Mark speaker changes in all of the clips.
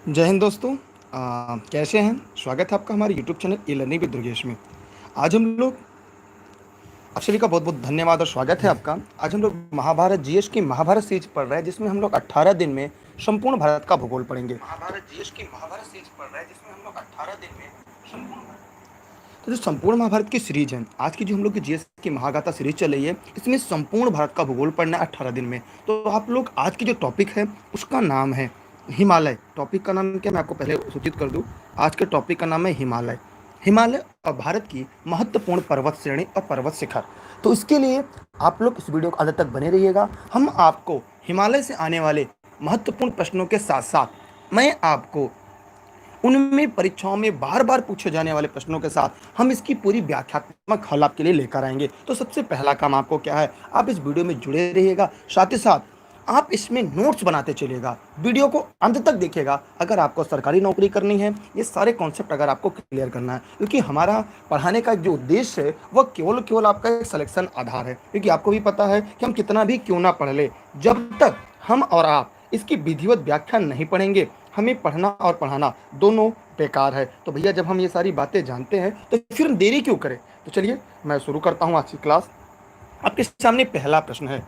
Speaker 1: जय हिंद दोस्तों। कैसे हैं? स्वागत है आपका हमारे YouTube channel e learning with Durgesh में। आज हम लोग आप सभी का बहुत बहुत धन्यवाद और स्वागत है आपका। आज हम लोग महाभारत जीएस की महाभारत सीरीज पढ़ रहे हैं, जिसमें हम लोग 18 दिन में संपूर्ण भारत का भूगोल पढ़ेंगे। महाभारत जीएस की महाभारत सीरीज पढ़ रहे हैं, जिसमें हम लोग 18 दिन में संपूर्ण तो जो संपूर्ण महाभारत की सीरीज है, आज की जो हम लोग की जीएस की महागाथा सीरीज चल रही है, इसमें संपूर्ण भारत का भूगोल पढ़ना है 18 दिन में। तो आप लोग आज की जो टॉपिक है उसका नाम है हिमालय। टॉपिक का नाम क्या, मैं आपको पहले सूचित कर दूं। आज के टॉपिक का नाम है हिमालय। हिमालय और भारत की महत्वपूर्ण पर्वत श्रेणी और पर्वत शिखर। तो इसके लिए आप लोग इस वीडियो को अंत तक बने रहिएगा। हम आपको हिमालय से आने वाले महत्वपूर्ण प्रश्नों के साथ साथ मैं आपको उनमें परीक्षाओं में बार बार पूछे जाने वाले प्रश्नों के साथ हम इसकी पूरी व्याख्यात्मक हल आपके लिए लेकर आएंगे। तो सबसे पहला काम आपको क्या है, आप इस वीडियो में जुड़े रहिएगा, साथ ही साथ आप इसमें नोट्स बनाते चलिएगा, वीडियो को अंत तक देखिएगा। अगर आपको सरकारी नौकरी करनी है, ये सारे कॉन्सेप्ट अगर आपको क्लियर करना है, क्योंकि हमारा पढ़ाने का जो उद्देश्य है वह केवल केवल आपका एक सिलेक्शन आधार है। क्योंकि आपको भी पता है कि हम कितना भी क्यों ना पढ़ ले, जब तक हम और आप इसकी विधिवत व्याख्या नहीं पढ़ेंगे, हमें पढ़ना और पढ़ाना दोनों बेकार है। तो भैया जब हम ये सारी बातें जानते हैं तो फिर देरी क्यों करें। तो चलिए मैं शुरू करता हूँ आज की क्लास। आपके सामने पहला प्रश्न है,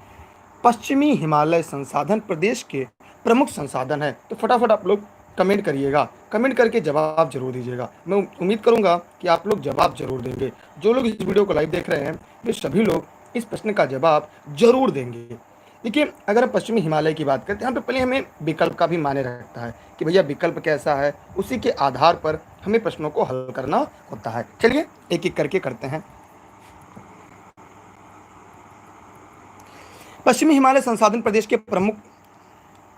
Speaker 1: पश्चिमी हिमालय संसाधन प्रदेश के प्रमुख संसाधन है। तो फटाफट आप लोग कमेंट करिएगा, कमेंट करके जवाब जरूर दीजिएगा। मैं उम्मीद करूंगा कि आप लोग जवाब जरूर देंगे। जो लोग इस वीडियो को लाइव देख रहे हैं वे सभी लोग इस प्रश्न का जवाब जरूर देंगे। देखिए, अगर हम पश्चिमी हिमालय की बात करते हैं, यहाँ पे पहले हमें विकल्प का भी मायने रखता है कि भैया विकल्प कैसा है, उसी के आधार पर हमें प्रश्नों को हल करना होता है। चलिए एक एक करके करते हैं। पश्चिमी हिमालय संसाधन प्रदेश के प्रमुख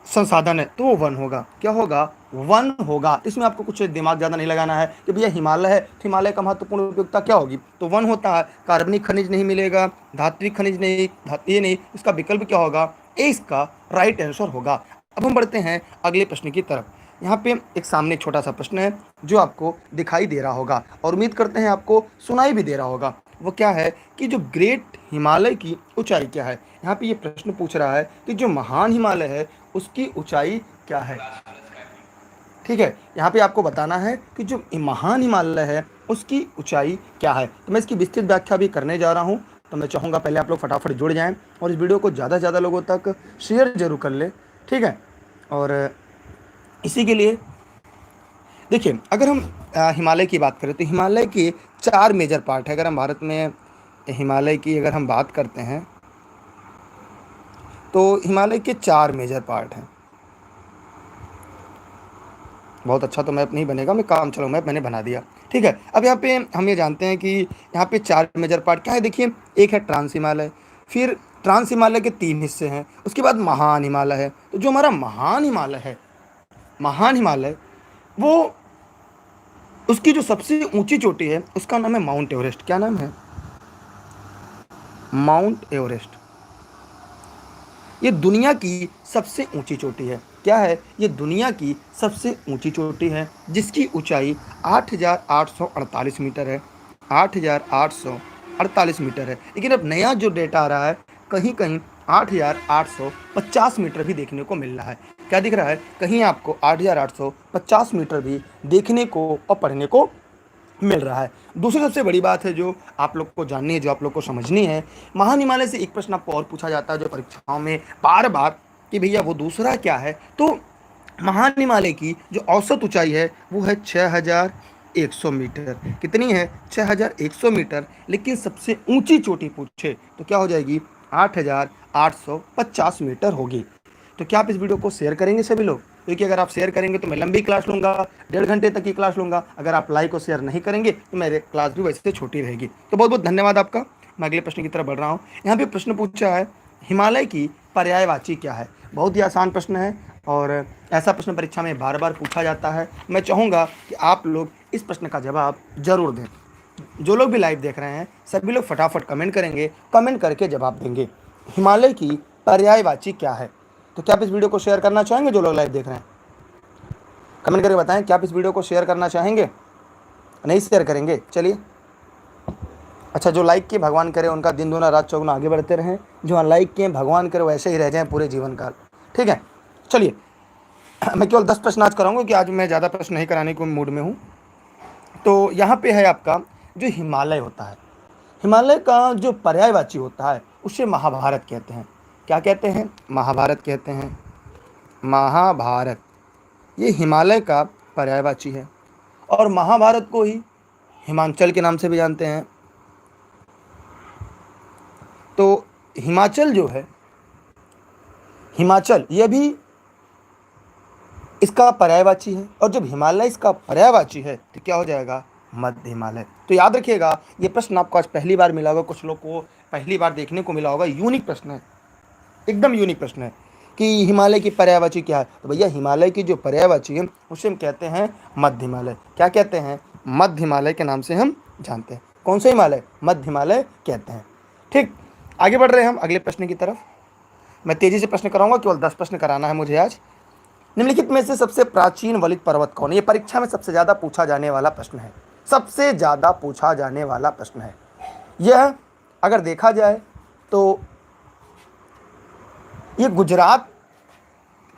Speaker 1: संसाधन है तो वो वन होगा। क्या होगा? वन होगा। इसमें आपको कुछ दिमाग ज़्यादा नहीं लगाना है कि भैया हिमालय है तो हिमालय का महत्वपूर्ण उपयोगिता क्या होगी, तो वन होता है। कार्बनिक खनिज नहीं मिलेगा, धात्विक खनिज नहीं, ये नहीं, इसका विकल्प क्या होगा? ए इसका राइट आंसर होगा। अब हम बढ़ते हैं अगले प्रश्न की तरफ। यहाँ पे एक सामने छोटा सा प्रश्न है जो आपको दिखाई दे रहा होगा और उम्मीद करते हैं आपको सुनाई भी दे रहा होगा। वो क्या है कि जो ग्रेट हिमालय की ऊंचाई क्या है। यहाँ पे ये प्रश्न पूछ रहा है कि जो महान हिमालय है उसकी ऊंचाई क्या है। ठीक है, यहाँ पे आपको बताना है कि जो महान हिमालय है उसकी ऊंचाई क्या है। तो मैं इसकी विस्तृत व्याख्या भी करने जा रहा हूँ। तो मैं चाहूँगा पहले आप लोग फटाफट जुड़ जाएं और इस वीडियो को ज़्यादा से ज़्यादा लोगों तक शेयर जरूर कर ले। ठीक है, और इसी के लिए देखिए, अगर हम हिमालय की बात करें तो हिमालय के 4 मेजर पार्ट है। अगर हम भारत में हिमालय की अगर हम बात करते हैं तो हिमालय के 4 मेजर पार्ट हैं। बहुत अच्छा, तो मैप नहीं बनेगा, मैं काम चलो मैप मैंने बना दिया। ठीक है, अब यहाँ पे हम ये जानते हैं कि यहाँ पे 4 मेजर पार्ट क्या है। देखिए, एक है ट्रांस हिमालय, फिर ट्रांस हिमालय के 3 हिस्से हैं, उसके बाद महान हिमालय है। तो जो हमारा महान हिमालय है, महान हिमालय, वो उसकी जो सबसे ऊंची चोटी है उसका नाम है माउंट एवरेस्ट। क्या नाम है? Mount Everest. ये दुनिया की सबसे ऊंची चोटी है। क्या है? ये दुनिया की सबसे ऊंची चोटी है जिसकी ऊंचाई 8,848 मीटर है। 8,848 मीटर है। लेकिन अब नया जो डेटा आ रहा है, कहीं कहीं 8,850 मीटर भी देखने को मिल रहा है। क्या दिख रहा है? कहीं आपको 8,850 मीटर भी देखने को और पढ़ने को मिल रहा है। दूसरी सबसे बड़ी बात है जो आप लोग को जाननी है, जो आप लोग को समझनी है, महान हिमालय से एक प्रश्न आपको और पूछा जाता है जो परीक्षाओं में बार बार, कि भैया वो दूसरा क्या है। तो महान हिमालय की जो औसत ऊंचाई है वो है 6,100 मीटर। कितनी है? 6,100 मीटर। लेकिन सबसे ऊंची चोटी पूछे तो क्या हो जाएगी? 8,850 मीटर होगी। तो क्या आप इस वीडियो को शेयर करेंगे सभी लोग? क्योंकि अगर आप शेयर करेंगे तो मैं लंबी क्लास लूँगा, 1.5 घंटे तक की क्लास लूँगा। अगर आप लाइक और शेयर नहीं करेंगे तो मेरी क्लास भी वैसे छोटी रहेगी। तो बहुत बहुत धन्यवाद आपका। मैं अगले प्रश्न की तरफ बढ़ रहा हूँ। यहाँ पे प्रश्न पूछा है, हिमालय की पर्यायवाची क्या है। बहुत ही आसान प्रश्न है और ऐसा प्रश्न परीक्षा में बार बार पूछा जाता है। मैं चाहूँगा कि आप लोग इस प्रश्न का जवाब जरूर दें। जो लोग भी लाइव देख रहे हैं सभी लोग फटाफट कमेंट करेंगे, कमेंट करके जवाब देंगे। हिमालय की पर्यायवाची क्या है। तो क्या आप इस वीडियो को शेयर करना चाहेंगे? जो लोग लाइव देख रहे हैं कमेंट करके बताएं, क्या आप इस वीडियो को शेयर करना चाहेंगे? नहीं शेयर करेंगे? चलिए, अच्छा, जो लाइक किए भगवान करे उनका दिन दूना रात चौगुना आगे बढ़ते रहें। जो अनलाइक किए भगवान करे वैसे ही रह जाएं पूरे जीवन काल। ठीक है, चलिए मैं केवल 10 प्रश्न आज कराऊंगा कि आज मैं ज़्यादा प्रश्न नहीं कराने के मूड में हूँ। तो यहाँ पे है आपका जो हिमालय होता है, हिमालय का जो पर्यायवाची होता है उसे महाभारत कहते हैं। क्या कहते हैं? महाभारत कहते हैं। महाभारत ये हिमालय का पर्यायवाची है और महाभारत को ही हिमांचल के नाम से भी जानते हैं। तो हिमाचल जो है, हिमाचल ये भी इसका पर्यायवाची है और जब हिमालय इसका पर्यायवाची है तो क्या हो जाएगा? मध्य हिमालय। तो याद रखिएगा, ये प्रश्न आपको आज पहली बार मिला होगा, कुछ लोग को पहली बार देखने को मिला होगा। यूनिक प्रश्न है, एकदम यूनिक प्रश्न है कि हिमालय की पर्यायवाची क्या है। तो भैया हिमालय की जो पर्यायवाची है उसे हम कहते हैं मध्य हिमालय। क्या कहते हैं? मध्य हिमालय के नाम से हम जानते हैं। कौन सा हिमालय? मध्य हिमालय कहते हैं। ठीक, आगे बढ़ रहे हैं हम अगले प्रश्न की तरफ। मैं तेजी से प्रश्न कराऊंगा, केवल 10 प्रश्न कराना है मुझे आज। निम्नलिखित में से सबसे प्राचीन वलित पर्वत कौन है? ये परीक्षा में सबसे ज्यादा पूछा जाने वाला प्रश्न है, सबसे ज्यादा पूछा जाने वाला प्रश्न है यह। अगर देखा जाए तो ये गुजरात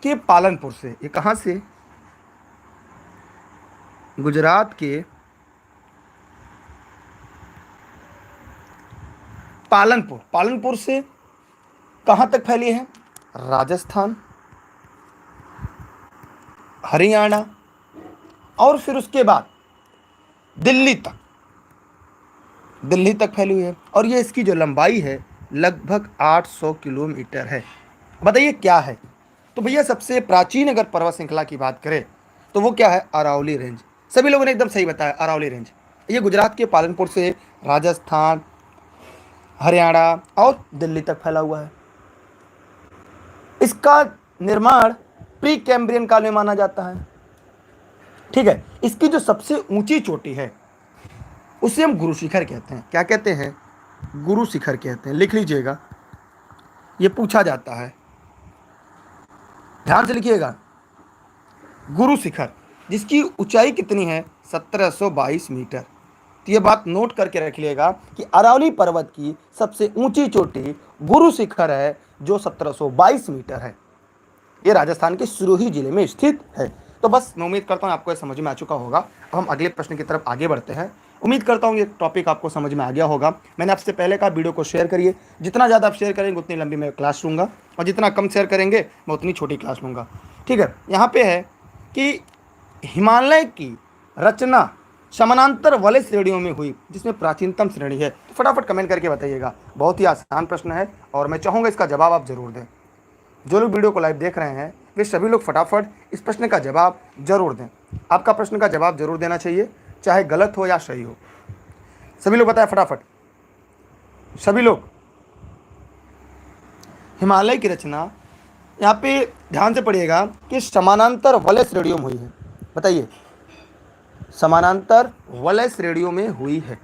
Speaker 1: के पालनपुर से, ये कहाँ से? गुजरात के पालनपुर, पालनपुर से कहाँ तक फैली है? राजस्थान, हरियाणा और फिर उसके बाद दिल्ली तक, दिल्ली तक फैली हुई है। और ये इसकी जो लंबाई है लगभग 800 किलोमीटर है। बताइए क्या है? तो भैया सबसे प्राचीन अगर पर्वत श्रृंखला की बात करें तो वो क्या है? अरावली रेंज। सभी लोगों ने एकदम सही बताया, अरावली रेंज। ये गुजरात के पालनपुर से राजस्थान, हरियाणा और दिल्ली तक फैला हुआ है। इसका निर्माण प्री कैम्ब्रियन काल में माना जाता है। ठीक है, इसकी जो सबसे ऊंची चोटी है उसे हम गुरु शिखर कहते हैं। क्या कहते हैं? गुरु शिखर कहते हैं। लिख लीजिएगा, ये पूछा जाता है, ध्यान से लिखिएगा। गुरु शिखर जिसकी ऊंचाई कितनी है? 1722 मीटर। तो ये बात नोट करके रख लिएगा कि अरावली पर्वत की सबसे ऊंची चोटी गुरु शिखर है जो 1722 मीटर है। ये राजस्थान के सिरोही जिले में स्थित है। तो बस मैं उम्मीद करता हूँ आपको ये समझ में आ चुका होगा। अब हम अगले प्रश्न की तरफ आगे बढ़ते हैं। उम्मीद करता हूँ ये टॉपिक आपको समझ में आ गया होगा। मैंने आपसे पहले कहा वीडियो को शेयर करिए, जितना ज़्यादा आप शेयर करेंगे उतनी लंबी मैं क्लास लूँगा और जितना कम शेयर करेंगे मैं उतनी छोटी क्लास लूँगा। ठीक है, यहाँ पे है कि हिमालय की रचना समानांतर वलय श्रेणियों में हुई जिसमें प्राचीनतम श्रेणी है। तो फटाफट कमेंट करके बताइएगा। बहुत ही आसान प्रश्न है और मैं चाहूँगा इसका जवाब आप जरूर दें। जो लोग वीडियो को लाइव देख रहे हैं वे सभी लोग फटाफट इस प्रश्न का जवाब जरूर दें। आपका प्रश्न का जवाब जरूर देना चाहिए, चाहे गलत हो या सही हो। सभी लोग बताएं फटाफट, सभी लोग। हिमालय की रचना यहाँ पे ध्यान से पढ़िएगा कि समानांतर वलय श्रेणियों में हुई है। बताइए, समानांतर वलय श्रेणियों में हुई है।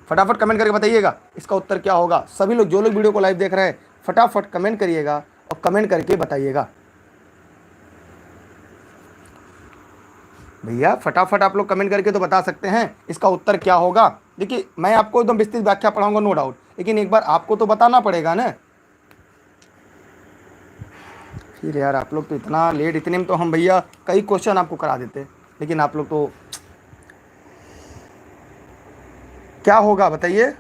Speaker 1: फटाफट कमेंट करके बताइएगा इसका उत्तर क्या होगा। सभी लोग, जो लोग वीडियो को लाइव देख रहे हैं फटाफट कमेंट करिएगा और कमेंट करके बताइएगा। भैया फटाफट आप लोग कमेंट करके तो बता सकते हैं इसका उत्तर क्या होगा। देखिए मैं आपको एकदम विस्तृत व्याख्या पढ़ाऊंगा नो डाउट, लेकिन एक बार आपको तो बताना पड़ेगा ना। फिर यार आप लोग तो इतना लेट, इतने में तो हम भैया कई क्वेश्चन आपको करा देते, लेकिन आप लोग तो क्या होगा बताइए।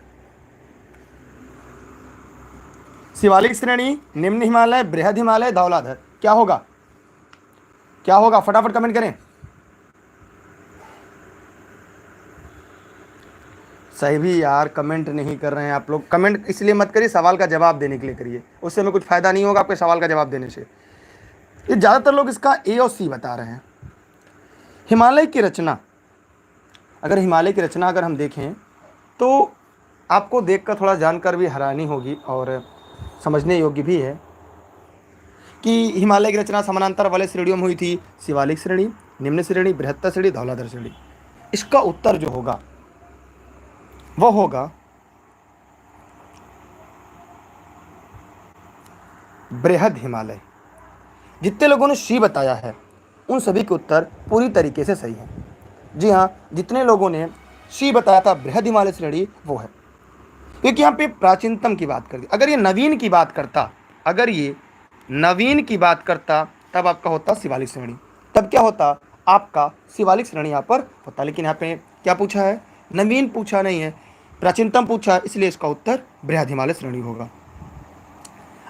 Speaker 1: शिवालिक श्रेणी, निम्न हिमालय, बृहद हिमालय, धौलाधर, क्या होगा? क्या होगा? फटाफट कमेंट करें। सही भी यार कमेंट नहीं कर रहे हैं आप लोग। कमेंट इसलिए मत करिए, सवाल का जवाब देने के लिए करिए, उससे हमें कुछ फायदा नहीं होगा आपके सवाल का जवाब देने से। ये ज़्यादातर लोग इसका ए और सी बता रहे हैं। हिमालय की रचना, अगर हिमालय की रचना अगर हम देखें तो आपको देखकर थोड़ा जानकर भी हैरानी होगी और समझने योग्य भी है कि हिमालय की रचना समानांतर वाले श्रेणियों में हुई थी। शिवालिक श्रेणी, निम्न श्रेणी, बृहत्तर श्रेणी, धौलाधर श्रेणी। इसका उत्तर जो होगा वह होगा बृहद हिमालय। जितने लोगों ने सी बताया है उन सभी के उत्तर पूरी तरीके से सही है। जी हाँ, जितने लोगों ने सी बताया था बृहद हिमालय श्रेणी वो है, क्योंकि यहाँ पे प्राचीनतम की बात कर दी। अगर ये नवीन की बात करता, अगर ये नवीन की बात करता तब आपका होता शिवालिक श्रेणी, तब क्या होता आपका शिवालिक श्रेणी यहाँ पर होता। लेकिन यहाँ पे क्या पूछा है, नवीन पूछा नहीं है, प्राचीनतम पूछा है, इसलिए इसका उत्तर बृहद हिमालय श्रेणी होगा।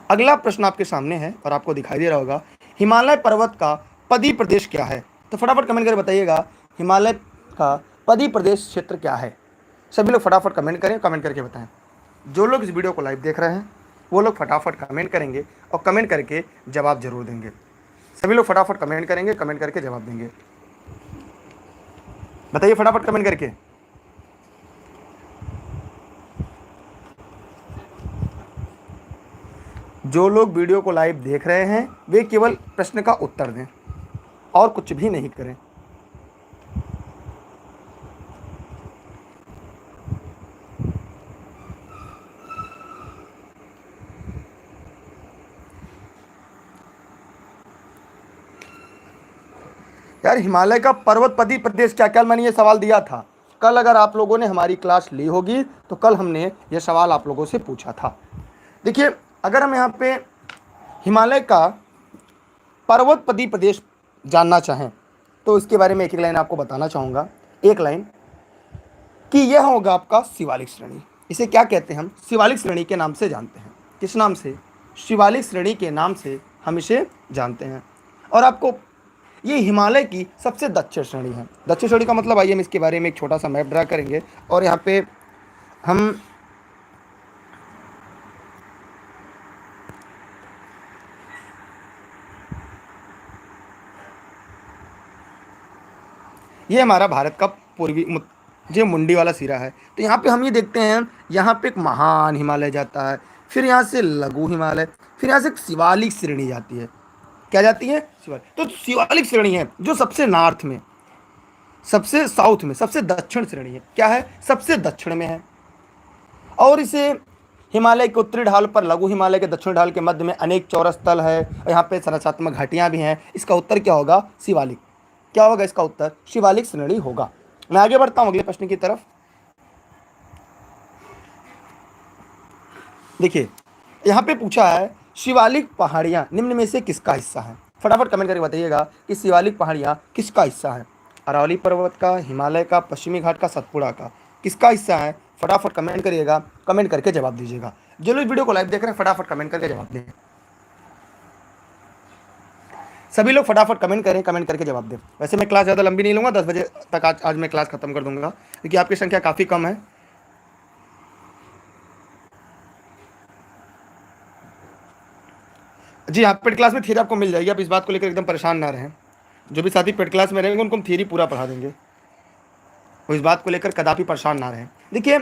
Speaker 1: अगला प्रश्न आपके सामने है और आपको दिखाई दे रहा होगा, हिमालय पर्वत का पदी प्रदेश क्या है। तो फटाफट कमेंट करके बताइएगा हिमालय का पदी प्रदेश क्षेत्र क्या है। सभी लोग फटाफट कमेंट करें, कमेंट करके बताएं। जो लोग इस वीडियो को लाइव देख रहे हैं वो लोग फटाफट कमेंट करेंगे और कमेंट करके जवाब जरूर देंगे। सभी लोग फटाफट कमेंट करेंगे, कमेंट करके जवाब देंगे। बताइए फटाफट कमेंट करके। जो लोग वीडियो को लाइव देख रहे हैं वे केवल प्रश्न का उत्तर दें और कुछ भी नहीं करें। यार हिमालय का पर्वतपदी प्रदेश क्या, कल मैंने ये सवाल दिया था। कल अगर आप लोगों ने हमारी क्लास ली होगी तो कल हमने ये सवाल आप लोगों से पूछा था। देखिए अगर हम यहाँ पे हिमालय का पर्वतपदी प्रदेश जानना चाहें तो इसके बारे में एक एक लाइन आपको बताना चाहूँगा। एक लाइन कि यह होगा आपका शिवालिक श्रेणी। इसे क्या कहते हैं हम, शिवालिक श्रेणी के नाम से जानते हैं। किस नाम से, शिवालिक श्रेणी के नाम से हम इसे जानते हैं। और आपको ये हिमालय की सबसे दक्षिण श्रेणी है। दक्षिण श्रेणी का मतलब आइए हम इसके बारे में एक छोटा सा मैप ड्रा करेंगे और यहाँ पे हम ये हमारा भारत का पूर्वी जो मुंडी वाला सिरा है। तो यहाँ पे हम ये देखते हैं, यहाँ पे एक महान हिमालय जाता है, फिर यहाँ से लघु हिमालय, फिर यहाँ से एक शिवालिक श्रेणी जाती है। क्या जाती है, शिवालिक। तो शिवालिक श्रेणी है जो सबसे नॉर्थ में, सबसे साउथ में, सबसे दक्षिण श्रेणी है। क्या है, सबसे दक्षिण में है। और इसे हिमालय के उत्तरी ढाल पर लघु हिमालय के दक्षिण ढाल के मध्य में अनेक चौरस तल है और यहाँ पे संरचनात्मक घाटियाँ भी हैं। इसका उत्तर क्या होगा, शिवालिक। क्या होगा इसका उत्तर, शिवालिक श्रेणी होगा। मैं आगे बढ़ता हूं अगले प्रश्न की तरफ। देखिए यहां पे पूछा है शिवालिक पहाड़ियां निम्न में से किसका हिस्सा है। फटाफट कमेंट करके बताइएगा कि शिवालिक पहाड़ियां किसका हिस्सा है। अरावली पर्वत का, हिमालय का, पश्चिमी घाट का, सतपुड़ा का, किसका हिस्सा है। फटाफट कमेंट करिएगा, कमेंट करके जवाब दीजिएगा। जो लोग वीडियो को लाइव देख रहे हैं फटाफट कमेंट करके जवाब दें। सभी लोग फटाफट कमेंट करें, कमेंट करके जवाब दें। वैसे मैं क्लास ज़्यादा लंबी नहीं लूँगा, 10 बजे तक आज मैं क्लास खत्म कर दूंगा क्योंकि आपकी संख्या काफ़ी कम है। जी हाँ, पेड क्लास में थियरी आपको मिल जाएगी, आप इस बात को लेकर एकदम परेशान ना रहें। जो भी साथी पेड क्लास में रहेंगे उनको हम थियरी पूरा पढ़ा देंगे, वो इस बात को लेकर कदापि परेशान ना रहें। देखिए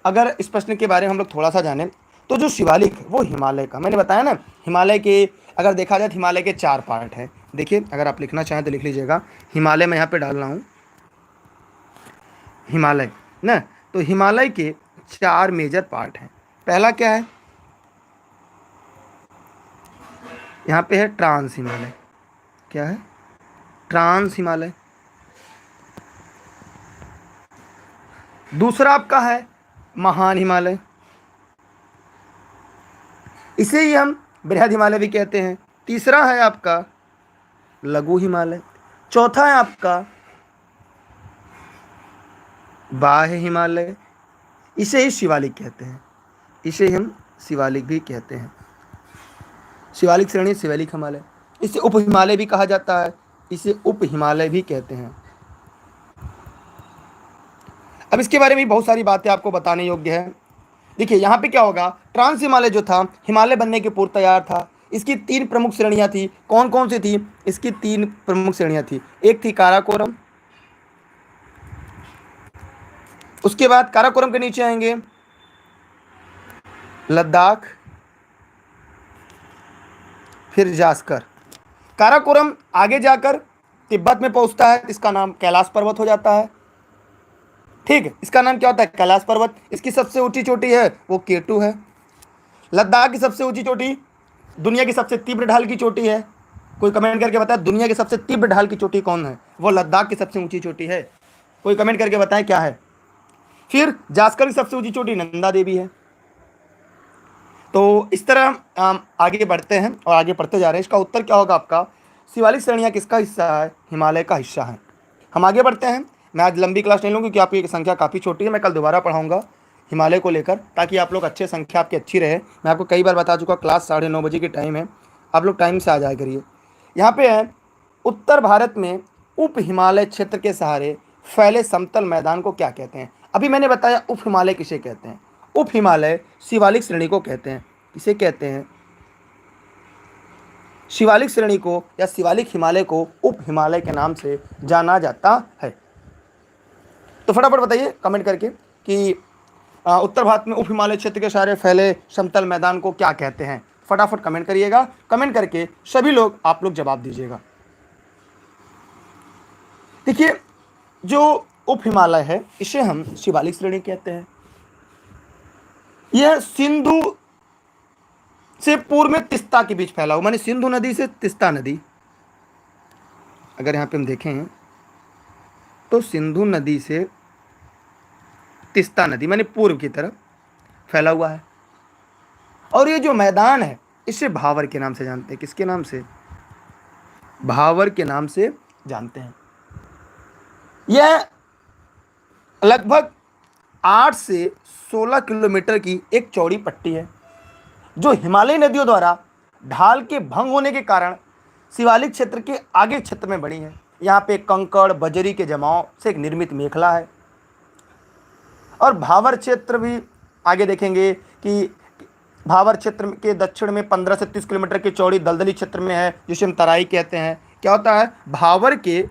Speaker 1: अगर इस प्रश्न के बारे में हम लोग थोड़ा सा जानें तो जो शिवालिक वो हिमालय का, मैंने बताया ना, हिमालय के अगर देखा जाए तो हिमालय के 4 पार्ट हैं। देखिए अगर आप लिखना चाहें तो लिख लीजिएगा, हिमालय मैं यहाँ पे डाल रहा हूँ, हिमालय ना। तो हिमालय के 4 मेजर पार्ट हैं। पहला क्या है, यहाँ पे है ट्रांस हिमालय। क्या है, ट्रांस हिमालय। दूसरा आपका है महान हिमालय, इसे ही हम बृहद हिमालय भी कहते हैं। तीसरा है आपका लघु हिमालय। चौथा है आपका बाह्य हिमालय, इसे ही शिवालिक कहते हैं, इसे हम शिवालिक भी कहते हैं। शिवालिक श्रेणी शिवालिक हिमालय, इसे उप हिमालय भी कहा जाता है, इसे उप हिमालय भी कहते हैं। अब इसके बारे में बहुत सारी बातें आपको बताने योग्य है। देखिए यहाँ पे क्या होगा, ट्रांस हिमालय जो था हिमालय बनने के पूर्व तैयार था। इसकी 3 प्रमुख श्रेणियां थी। कौन कौन सी थी, इसकी 3 प्रमुख श्रेणियां थी। एक थी काराकोरम, उसके बाद काराकोरम के नीचे आएंगे लद्दाख, फिर जास्कर। काराकोरम आगे जाकर तिब्बत में पहुंचता है, इसका नाम कैलाश पर्वत हो जाता है। ठीक, इसका नाम क्या होता है, कैलाश पर्वत। इसकी सबसे ऊंची चोटी है वो K2 है। लद्दाख की सबसे ऊंची चोटी, दुनिया की सबसे तीव्र ढाल की चोटी है। कोई कमेंट करके बताए दुनिया की सबसे तीव्र ढाल की चोटी कौन है, वो लद्दाख की सबसे ऊंची चोटी है। कोई कमेंट करके बताएं क्या है। फिर जास्कर की सबसे ऊंची चोटी नंदा देवी है। तो इस तरह हम आगे बढ़ते हैं और आगे पढ़ते जा रहे हैं। इसका उत्तर क्या होगा आपका, शिवालिक श्रेणियाँ किसका हिस्सा है? हिमालय का हिस्सा है। हम आगे बढ़ते हैं। मैं आज लंबी क्लास नहीं लूँगी क्योंकि आपकी संख्या काफ़ी छोटी है। मैं कल दोबारा पढ़ाऊँगा हिमालय को लेकर, ताकि आप लोग अच्छे संख्या आपकी अच्छी रहे। मैं आपको कई बार बता चुका, क्लास 9:30 बजे की टाइम है, आप लोग टाइम से आ जाया करिए। यहाँ पे है, उत्तर भारत में उप हिमालय क्षेत्र के सहारे फैले समतल मैदान को क्या कहते हैं? अभी मैंने बताया उप हिमालय किसे कहते हैं। उप हिमालय शिवालिक श्रेणी को कहते हैं। किसे कहते हैं? शिवालिक श्रेणी को या शिवालिक हिमालय को उप हिमालय के नाम से जाना जाता है। तो फटाफट बताइए कमेंट करके कि उत्तर भारत में उप हिमालय क्षेत्र के सहारे फैले समतल मैदान को क्या कहते हैं। फटाफट कमेंट करिएगा। कमेंट करके सभी लोग आप लोग जवाब दीजिएगा। देखिए, जो उप हिमालय है इसे हम शिवालिक श्रेणी कहते हैं। यह सिंधु से पूर्व में तिस्ता के बीच फैला हुआ, माने सिंधु नदी से तिस्ता नदी, अगर यहाँ पे हम देखें तो सिंधु नदी से तिस्ता नदी माने पूर्व की तरफ फैला हुआ है। और ये जो मैदान है इसे भावर के नाम से जानते हैं। किसके नाम से? भावर के नाम से जानते हैं। यह लगभग 8 से 16 किलोमीटर की एक चौड़ी पट्टी है, जो हिमालयी नदियों द्वारा ढाल के भंग होने के कारण शिवालिक क्षेत्र के आगे क्षेत्र में बनी है। यहाँ पे कंकड़ बजरी के जमाव से एक निर्मित मेखला है। और भावर क्षेत्र भी आगे देखेंगे कि भावर क्षेत्र के दक्षिण में 15 से 30 किलोमीटर की चौड़ी दलदली क्षेत्र में है, जिसे हम तराई कहते हैं। क्या होता है? भावर के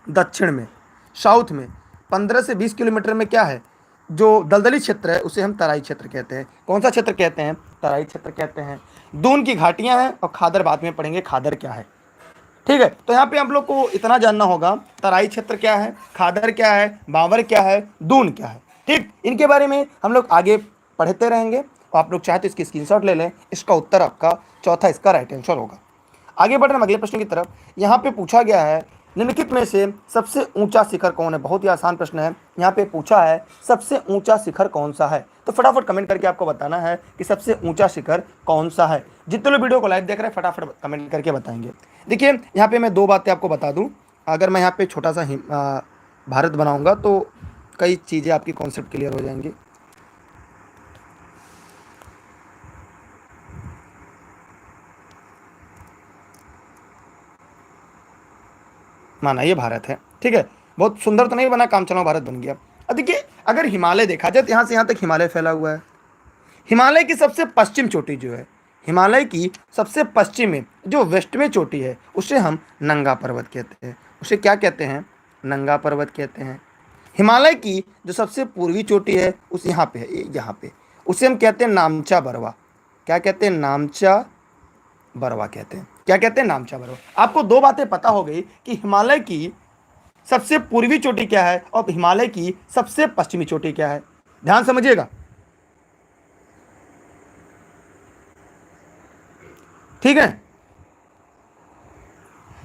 Speaker 1: दक्षिण में, साउथ में 15 से 20 किलोमीटर में क्या है? जो दलदली क्षेत्र है उसे हम तराई क्षेत्र कहते हैं। कौन सा क्षेत्र कहते हैं? तराई क्षेत्र कहते हैं। दून की घाटियां हैं और खादर बाद में पढ़ेंगे, खादर क्या है। ठीक है, तो यहाँ पे आप लोग को इतना जानना होगा, तराई क्षेत्र क्या है, खादर क्या है, भावर क्या है, दून क्या है। ठीक, इनके बारे में हम लोग आगे पढ़ते रहेंगे। और आप लोग चाहे तो इसकी स्क्रीनशॉट ले लें। इसका उत्तर आपका चौथा इसका राइट आंसर होगा। आगे बढ़ रहे हैं अगले प्रश्न की तरफ। यहाँ पे पूछा गया है, निम्नलिखित में से सबसे ऊंचा शिखर कौन है? बहुत ही आसान प्रश्न है। यहाँ पे पूछा है सबसे ऊंचा शिखर कौन सा है। तो फटाफट कमेंट करके आपको बताना है कि सबसे ऊंचा शिखर कौन सा है। जितने लोग वीडियो को लाइव देख रहे हैं फटाफट कमेंट करके बताएंगे। देखिए, यहाँ पे मैं 2 बातें आपको बता दूँ। अगर मैं यहाँ पे छोटा सा भारत बनाऊँगा तो कई चीज़ें आपकी कॉन्सेप्ट क्लियर हो जाएंगी। माना ये भारत है। ठीक है, बहुत सुंदर तो नहीं बना, काम चलाओ भारत बन गया। अब देखिए, अगर हिमालय देखा जाए तो यहाँ से यहाँ तक हिमालय फैला हुआ है। हिमालय की सबसे पश्चिम चोटी जो है, हिमालय की सबसे पश्चिम में जो वेस्ट में चोटी है उसे हम नंगा पर्वत कहते हैं। उसे क्या कहते हैं? नंगा पर्वत कहते हैं। हिमालय की जो सबसे पूर्वी चोटी है उस यहाँ पे है, यहाँ पे, उसे हम कहते हैं नामचा बरवा। क्या कहते हैं? नामचा बरवा कहते हैं। क्या कहते हैं? नामचा बरवा। आपको 2 बातें पता हो गई कि हिमालय की सबसे पूर्वी चोटी क्या है और हिमालय की सबसे पश्चिमी चोटी क्या है। ध्यान समझिएगा, ठीक है।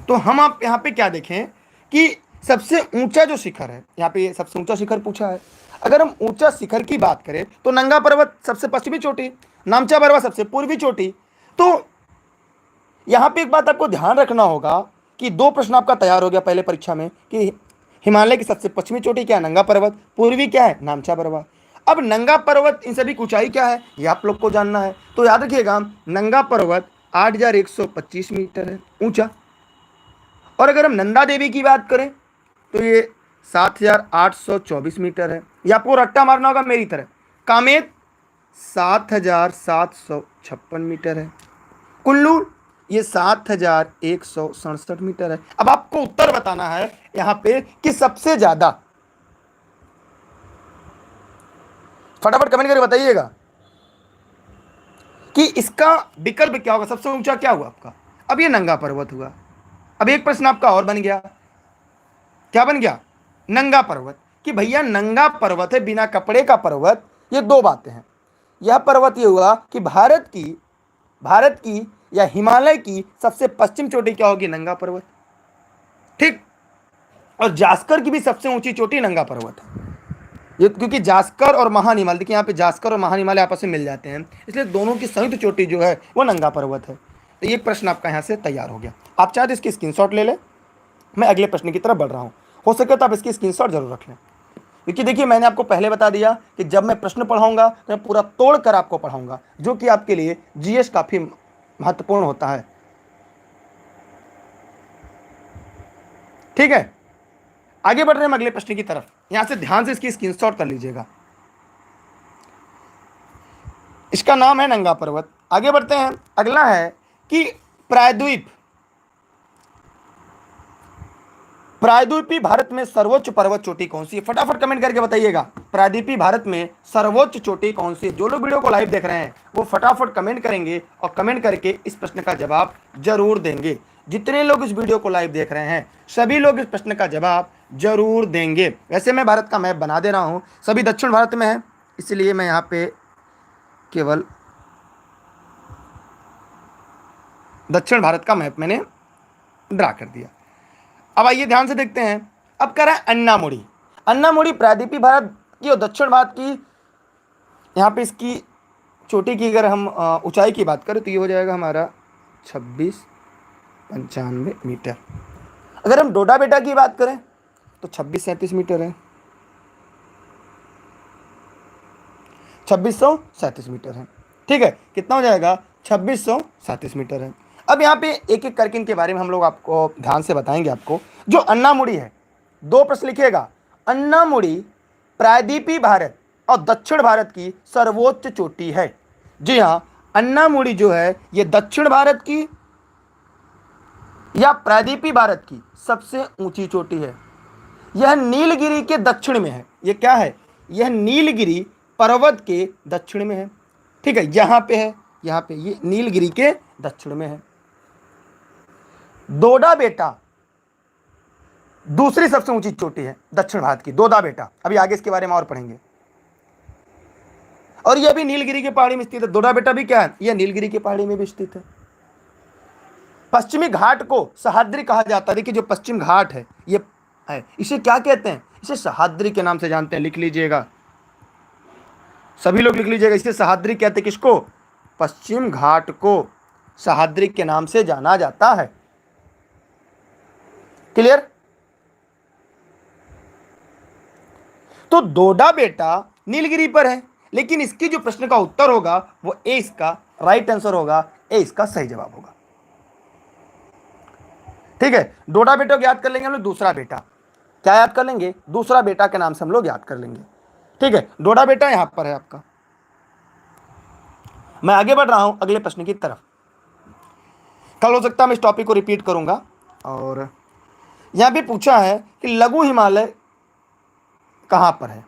Speaker 1: तो हम आप यहाँ पे क्या देखें कि सबसे ऊंचा जो शिखर है, यहाँ पे सबसे ऊंचा शिखर पूछा है। अगर हम ऊंचा शिखर की बात करें तो नंगा पर्वत सबसे पश्चिमी चोटी, नामचा बरवा सबसे पूर्वी चोटी। तो यहाँ पे एक बात आपको ध्यान रखना होगा कि 2 प्रश्न आपका तैयार हो गया पहले परीक्षा में कि हिमालय की सबसे पश्चिमी चोटी क्या है? नंगा पर्वत। पूर्वी क्या है? नामचा बरवा। अब नंगा पर्वत इन सभी की ऊंचाई क्या है ये आप लोग को जानना है। तो याद रखिएगा, नंगा पर्वत 8125 मीटर है ऊंचा। और अगर हम नंदा देवी की बात करें तो ये 7824 मीटर है। ये आपको रट्टा मारना होगा मेरी तरह। कामेत 7756 मीटर है। कुल्लू ये 7167 मीटर है। अब आपको उत्तर बताना है यहां पे कि सबसे ज्यादा, फटाफट कमेंट करके बताइएगा कि इसका विकल्प क्या होगा। सबसे ऊंचा क्या हुआ आपका? अब ये नंगा पर्वत हुआ। अब एक प्रश्न आपका और बन गया। क्या बन गया? नंगा पर्वत। कि भैया नंगा पर्वत है, बिना कपड़े का पर्वत। ये 2 बातें हैं। यह पर्वत ये हुआ कि भारत की या हिमालय की सबसे पश्चिम चोटी क्या होगी? नंगा पर्वत। ठीक, और जास्कर की भी सबसे ऊंची चोटी नंगा पर्वत है। ये क्योंकि जास्कर और महान हिमालय, देखिए यहाँ पे जास्कर और महान हिमालय आपस में मिल जाते हैं, इसलिए दोनों की संयुक्त चोटी जो है वो नंगा पर्वत है। तो ये प्रश्न आपका यहाँ से तैयार हो गया। आप चाहे तो इसकी स्क्रीनशॉट ले लें, मैं अगले प्रश्न की तरफ बढ़ रहा हूँ। हो सके तो आप इसकी स्क्रीनशॉट जरूर रख लें, क्योंकि देखिए मैंने आपको पहले बता दिया कि जब मैं प्रश्न पढ़ाऊंगा तो मैं पूरा तोड़ कर आपको पढ़ाऊंगा, जो कि आपके लिए जीएस काफी महत्वपूर्ण होता है। ठीक है, आगे बढ़ रहे हैं हम अगले प्रश्न की तरफ। यहां से ध्यान से इसकी स्क्रीनशॉट कर लीजिएगा। इसका नाम है नंगा पर्वत। आगे बढ़ते हैं। अगला है कि प्रायद्वीप, प्रायद्वीपी भारत में सर्वोच्च पर्वत चोटी कौन सी है? फटाफट कमेंट करके बताइएगा, प्रायद्वीपी भारत में सर्वोच्च चोटी कौन सी है? जो लोग वीडियो को लाइव देख रहे हैं वो फटाफट कमेंट करेंगे और कमेंट करके इस प्रश्न का जवाब जरूर देंगे। जितने लोग इस वीडियो को लाइव देख रहे हैं सभी लोग इस प्रश्न का जवाब जरूर देंगे। वैसे मैं भारत का मैप बना दे रहा हूं, सभी दक्षिण भारत में है, इसलिए मैं यहाँ पे केवल दक्षिण भारत का मैप मैंने ड्रा कर दिया। अब आइए ध्यान से देखते हैं। अब कह रहा है अन्नामुड़ी। अन्नामुड़ी प्रायद्वीपीय भारत की और दक्षिण भारत की, यहाँ पे इसकी चोटी की अगर हम ऊंचाई की बात करें तो ये हो जाएगा हमारा 2695 मीटर। अगर हम डोडा बेटा की बात करें तो 2637 मीटर है, 2637 मीटर है। ठीक है, कितना हो जाएगा? 2637 मीटर है। अब यहाँ पे एक एक करके इनके बारे में हम लोग आपको ध्यान से बताएंगे। आपको जो अन्नामुड़ी है, दो प्रश्न लिखिएगा। अन्नामुड़ी प्रायद्वीपीय भारत और दक्षिण भारत की सर्वोच्च चोटी है। जी हाँ, अन्नामुड़ी जो है ये दक्षिण भारत की या प्रायद्वीपीय भारत की सबसे ऊंची चोटी है। यह नीलगिरी के दक्षिण में है। यह क्या है? यह नीलगिरी पर्वत के दक्षिण में है। ठीक है, यहां पे है, यहां पे ये नीलगिरी के दक्षिण में है। दोडा बेटा दूसरी सबसे ऊंची चोटी है दक्षिण भारत की, दोडा बेटा। अभी आगे इसके बारे में और पढ़ेंगे। और यह भी नीलगिरी की पहाड़ी में स्थित है। दोडा बेटा भी क्या है? यह नीलगिरी की पहाड़ी में भी स्थित है। पश्चिमी घाट को सह्याद्री कहा जाता है। देखिए जो पश्चिम घाट है ये है, इसे क्या कहते हैं? इसे सह्याद्री के नाम से जानते हैं। लिख लीजिएगा, सभी लोग लिख लीजिएगा, इसे सह्याद्री कहते हैं। किसको? पश्चिम घाट को सह्याद्री के नाम से जाना जाता है। क्लियर? तो दोडा बेटा नीलगिरी पर है, लेकिन इसकी जो प्रश्न का उत्तर होगा वो ए इसका राइट आंसर होगा, ए इसका सही जवाब होगा। ठीक है, डोडा बेटा को याद कर लेंगे हम लोग। दूसरा बेटा क्या याद कर लेंगे? दूसरा बेटा के नाम से हम लोग याद कर लेंगे। ठीक है, डोडा बेटा यहां पर है आपका। मैं आगे बढ़ रहा हूं अगले प्रश्न की तरफ। कल हो सकता है मैं इस टॉपिक को रिपीट करूंगा। और यहां भी पूछा है कि लघु हिमालय कहां पर है।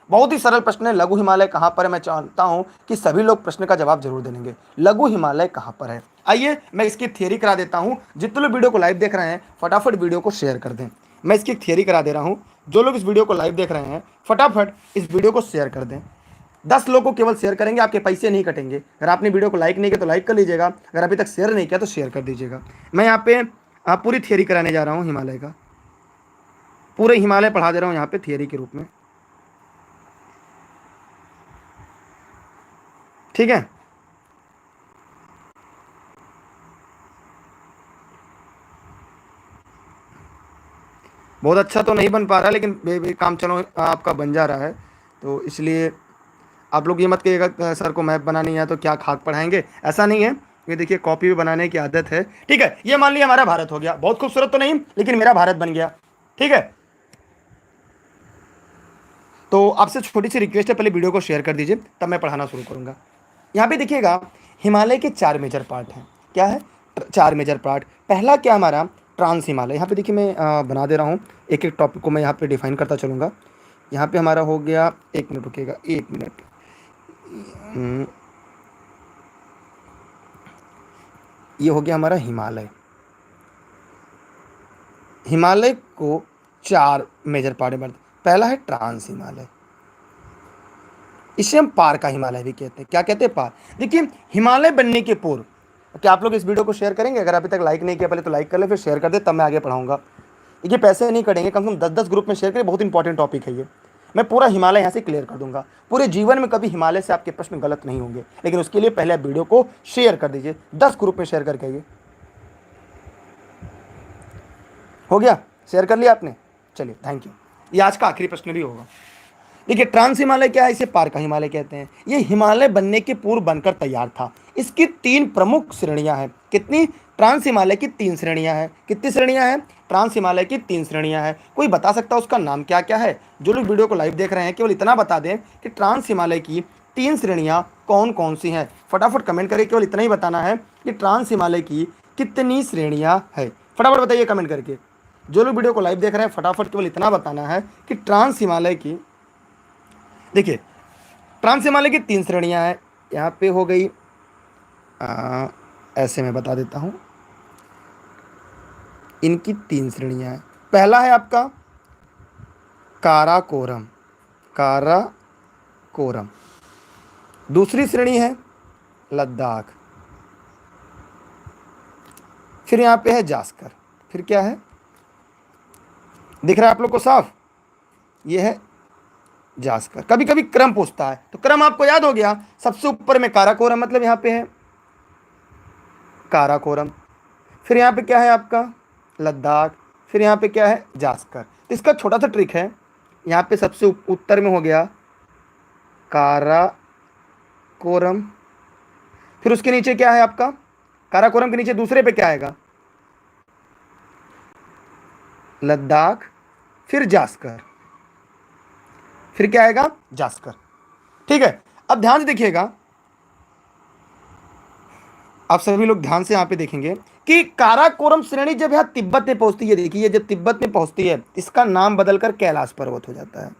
Speaker 1: बहुत ही सरल प्रश्न है, लघु हिमालय कहां पर है। मैं चाहता हूं कि सभी लोग प्रश्न का जवाब जरूर देंगे। लघु हिमालय कहां पर है? आइए मैं इसकी थियरी करा देता हूं। जितने लोग वीडियो को लाइव देख रहे हैं फटाफट वीडियो को शेयर कर दें। मैं इसकी थियरी करा दे रहा हूं। जो लोग इस वीडियो को लाइव देख रहे हैं फटाफट इस वीडियो को शेयर कर दें। 10 लोग को केवल शेयर करेंगे, आपके पैसे नहीं कटेंगे। अगर आपने वीडियो को लाइक नहीं किया तो लाइक कर लीजिएगा, अगर अभी तक शेयर नहीं किया तो शेयर कर दीजिएगा। मैं यहाँ पे पूरी थियरी कराने जा रहा हूँ हिमालय का। पूरे हिमालय पढ़ा दे रहा हूँ यहाँ पे थियरी के रूप में। ठीक है, बहुत अच्छा तो नहीं बन पा रहा, लेकिन काम चलो आपका बन जा रहा है। तो इसलिए आप लोग ये मत कहिएगा सर को मैप बनानी है तो क्या खाक पढ़ाएंगे, ऐसा नहीं है। ये देखिए कॉपी भी बनाने की आदत है। ठीक है, ये मान लिया हमारा भारत हो गया। बहुत खूबसूरत तो नहीं, लेकिन मेरा भारत बन गया। ठीक है, तो आपसे छोटी सी रिक्वेस्ट है, पहले वीडियो को शेयर कर दीजिए, तब मैं पढ़ाना शुरू करूंगा। यहाँ पे देखिएगा हिमालय के 4 मेजर पार्ट हैं। क्या है? 4 मेजर पार्ट। पहला क्या हमारा? ट्रांस हिमालय। यहाँ पे देखिए मैं बना दे रहा हूँ, एक एक टॉपिक को मैं यहाँ पे डिफाइन करता चलूँगा। यहाँ पे हमारा हो गया, 1 मिनट रुकिएगा, 1 मिनट। ये हो गया हमारा हिमालय। हिमालय को 4 मेजर पार्ट में। पहला है ट्रांस हिमालय, इसे हम पार का हिमालय भी कहते हैं। क्या कहते हैं? पार। देखिए हिमालय बनने के पूर्व, क्या आप लोग इस वीडियो को शेयर करेंगे? अगर अभी तक लाइक नहीं किया पहले तो लाइक कर ले, फिर शेयर कर दे, तब मैं आगे पढ़ाऊंगा। ये पैसे नहीं कटेंगे, कम से कम 10-10 ग्रुप में शेयर करें, बहुत इंपॉर्टेंट टॉपिक है ये। मैं पूरा हिमालय यहाँ से क्लियर कर दूंगा। पूरे जीवन में कभी हिमालय से आपके प्रश्न गलत नहीं होंगे, लेकिन उसके लिए पहले आप वीडियो को शेयर कर दीजिए, 10 ग्रुप में शेयर करके आइए। हो गया, शेयर कर लिया आपने? चलिए, थैंक यू। ये आज का आखिरी प्रश्न भी होगा। देखिए, ट्रांस हिमालय क्या है? इसे पार का हिमालय कहते हैं। ये हिमालय बनने के पूर्व बनकर तैयार था। इसकी 3 प्रमुख श्रेणियां हैं। कितनी? ट्रांस हिमालय की 3 श्रेणियां हैं। कितनी श्रेणियां हैं? ट्रांस हिमालय की 3 श्रेणियां हैं। कोई बता सकता है उसका नाम क्या क्या है? जो लोग वीडियो को लाइव देख रहे हैं, केवल इतना बता दें कि ट्रांस हिमालय की 3 श्रेणियां कौन कौन सी हैं। फटाफट कमेंट करें, केवल इतना ही बताना है कि ट्रांस हिमालय की कितनी श्रेणियां है। फटाफट बताइए कमेंट करके। जो लोग वीडियो को लाइव देख रहे हैं, फटाफट केवल इतना बताना है कि ट्रांस हिमालय की, देखिए, ट्रांस हिमालय की 3 श्रेणियां हैं। यहाँ पे हो गई, ऐसे मैं बता देता हूँ, इनकी 3 श्रेणियां हैं। पहला है आपका काराकोरम, काराकोरम। दूसरी श्रेणी है लद्दाख। फिर यहाँ पे है जास्कर। फिर क्या है? दिख रहा है आप लोग को साफ? ये है जास्कर। कभी कभी क्रम पूछता है, तो क्रम आपको याद हो गया। सबसे ऊपर में काराकोरम, मतलब यहाँ पे है काराकोरम। फिर यहाँ पे क्या है आपका? लद्दाख। फिर यहाँ पे क्या है? जास्कर। तो इसका छोटा सा ट्रिक है, यहाँ पे सबसे उत्तर में हो गया काराकोरम। फिर उसके नीचे क्या है आपका? काराकोरम के नीचे दूसरे पे क्या आएगा? लद्दाख। फिर जास्कर। फिर क्या आएगा? जास्कर। ठीक है, अब ध्यान से देखिएगा, आप सभी लोग ध्यान से यहां पे देखेंगे कि काराकोरम श्रेणी जब यहां तिब्बत में पहुंचती है, देखिए जब तिब्बत में पहुंचती है, इसका नाम बदलकर कैलाश पर्वत हो जाता है।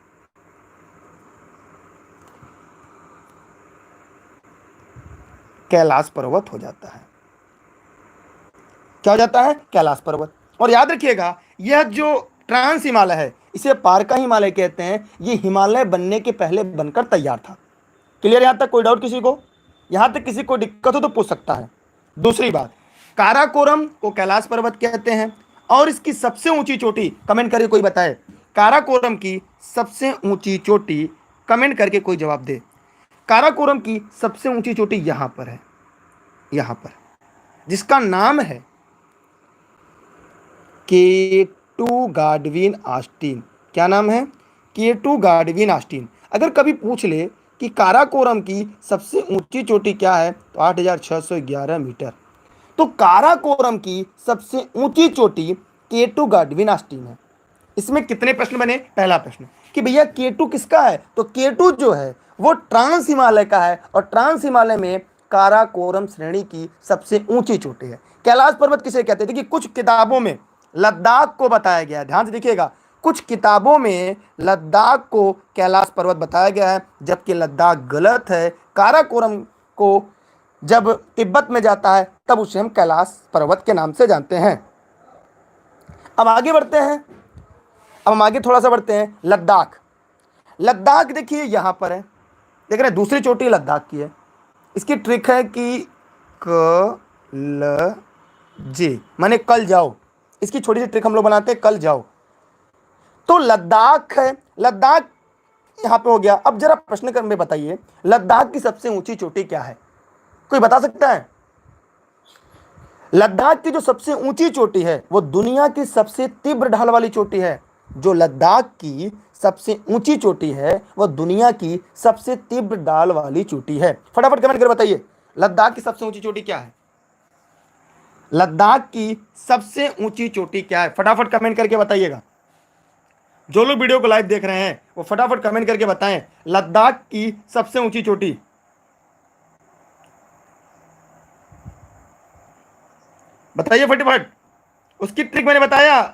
Speaker 1: कैलाश पर्वत हो जाता है। क्या हो जाता है? कैलाश पर्वत। और याद रखिएगा, यह जो ट्रांस हिमालय है, इसे पार का हिमालय कहते हैं। यह हिमालय बनने के पहले बनकर तैयार था। क्लियर? यहां तक कोई डाउट किसी को? यहां तक किसी को दिक्कत हो तो पूछ सकता है। दूसरी बात, काराकोरम को कैलाश पर्वत कहते हैं। और इसकी सबसे ऊंची चोटी, कमेंट करके कोई बताए, काराकोरम की सबसे ऊंची चोटी, कमेंट करके कोई जवाब दे। काराकोरम की सबसे ऊंची चोटी यहां पर है, यहां पर, जिसका नाम है केटू गाडविन ऑस्टिन। क्या नाम है? केटू गाडविन ऑस्टिन। अगर कभी पूछ ले कि काराकोरम की सबसे ऊंची चोटी क्या है, तो 8611 मीटर। तो काराकोरम की सबसे ऊंची चोटी केटू गाडविन ऑस्टिन है। इसमें कितने प्रश्न बने? पहला प्रश्न कि भैया केटू किसका है, तो केटू जो है वो ट्रांस हिमालय का है, और ट्रांस हिमालय में काराकोरम श्रेणी की सबसे ऊंची चोटी है। कैलाश पर्वत किसे कहते हैं? देखिए, कुछ किताबों में लद्दाख को बताया गया है। ध्यान से देखिएगा, कुछ किताबों में लद्दाख को कैलाश पर्वत बताया गया है, जबकि लद्दाख गलत है। काराकोरम को जब तिब्बत में जाता है, तब उसे हम कैलाश पर्वत के नाम से जानते हैं। अब आगे बढ़ते हैं, अब हम आगे थोड़ा सा बढ़ते हैं। लद्दाख, लद्दाख देखिए यहां पर है, देख रहे हैं, दूसरी चोटी लद्दाख की है। इसकी ट्रिक है कि क ल जे, माने कल जाओ। इसकी छोटी सी ट्रिक हम लोग बनाते हैं, कल जाओ। तो लद्दाख है, लद्दाख यहां पे हो गया। अब जरा प्रश्न कर में बताइए, लद्दाख की सबसे ऊंची चोटी क्या है? कोई बता सकता है? लद्दाख की जो सबसे ऊंची चोटी है, वो दुनिया की सबसे तीव्र ढाल वाली चोटी है। जो लद्दाख की सबसे ऊंची चोटी है, वह दुनिया की सबसे तीव्र ढाल वाली चोटी है। फटाफट कमेंट कर बताइए, लद्दाख की सबसे ऊंची चोटी क्या है? लद्दाख की सबसे ऊंची चोटी क्या है? फटाफट कमेंट करके बताइएगा। जो लोग वीडियो को लाइव देख रहे हैं, वो फटाफट कमेंट करके बताएं, लद्दाख की सबसे ऊंची चोटी। बताइए फटाफट। उसकी ट्रिक मैंने बताया,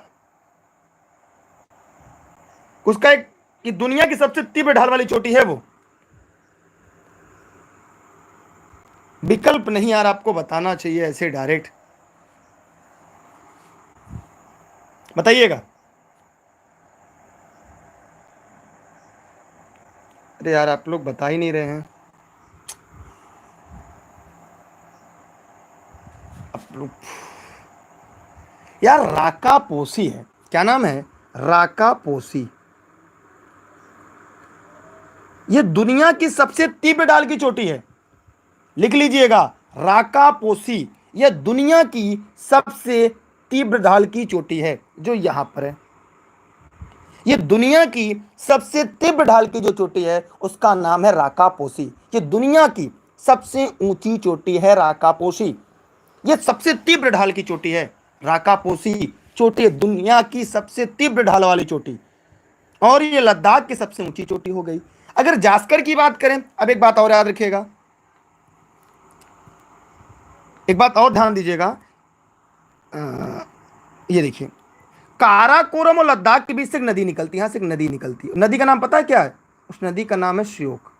Speaker 1: उसका एक, कि दुनिया की सबसे तीव्र ढाल वाली चोटी है वो। विकल्प नहीं यार, आपको बताना चाहिए ऐसे डायरेक्ट। बताइएगा। अरे यार, आप लोग बता ही नहीं रहे हैं। आप लोग यार, राकापोसी है। क्या नाम है? राकापोसी। ये दुनिया की सबसे तीव्र ढाल की चोटी है। लिख लीजिएगा, राकापोसी, यह दुनिया की सबसे तीव्र ढाल की चोटी है जो यहां पर है। ये दुनिया की सबसे तीव्र ढाल की जो चोटी है उसका नाम है राकापोसी। ये दुनिया की सबसे ऊंची चोटी है राकापोसी। ये सबसे तीव्र ढाल की चोटी है राकापोसी चोटी है, दुनिया की सबसे तीव्र ढाल वाली चोटी। और ये लद्दाख की सबसे ऊंची चोटी हो गई। अगर जास्कर की बात करें, अब एक बात और याद रखिएगा, एक बात और ध्यान दीजिएगा। ये देखिए, काराकोरम और लद्दाख के बीच से एक नदी निकलती है, यहां से एक नदी निकलती है। नदी का नाम पता है क्या है? उस नदी का नाम है श्योक।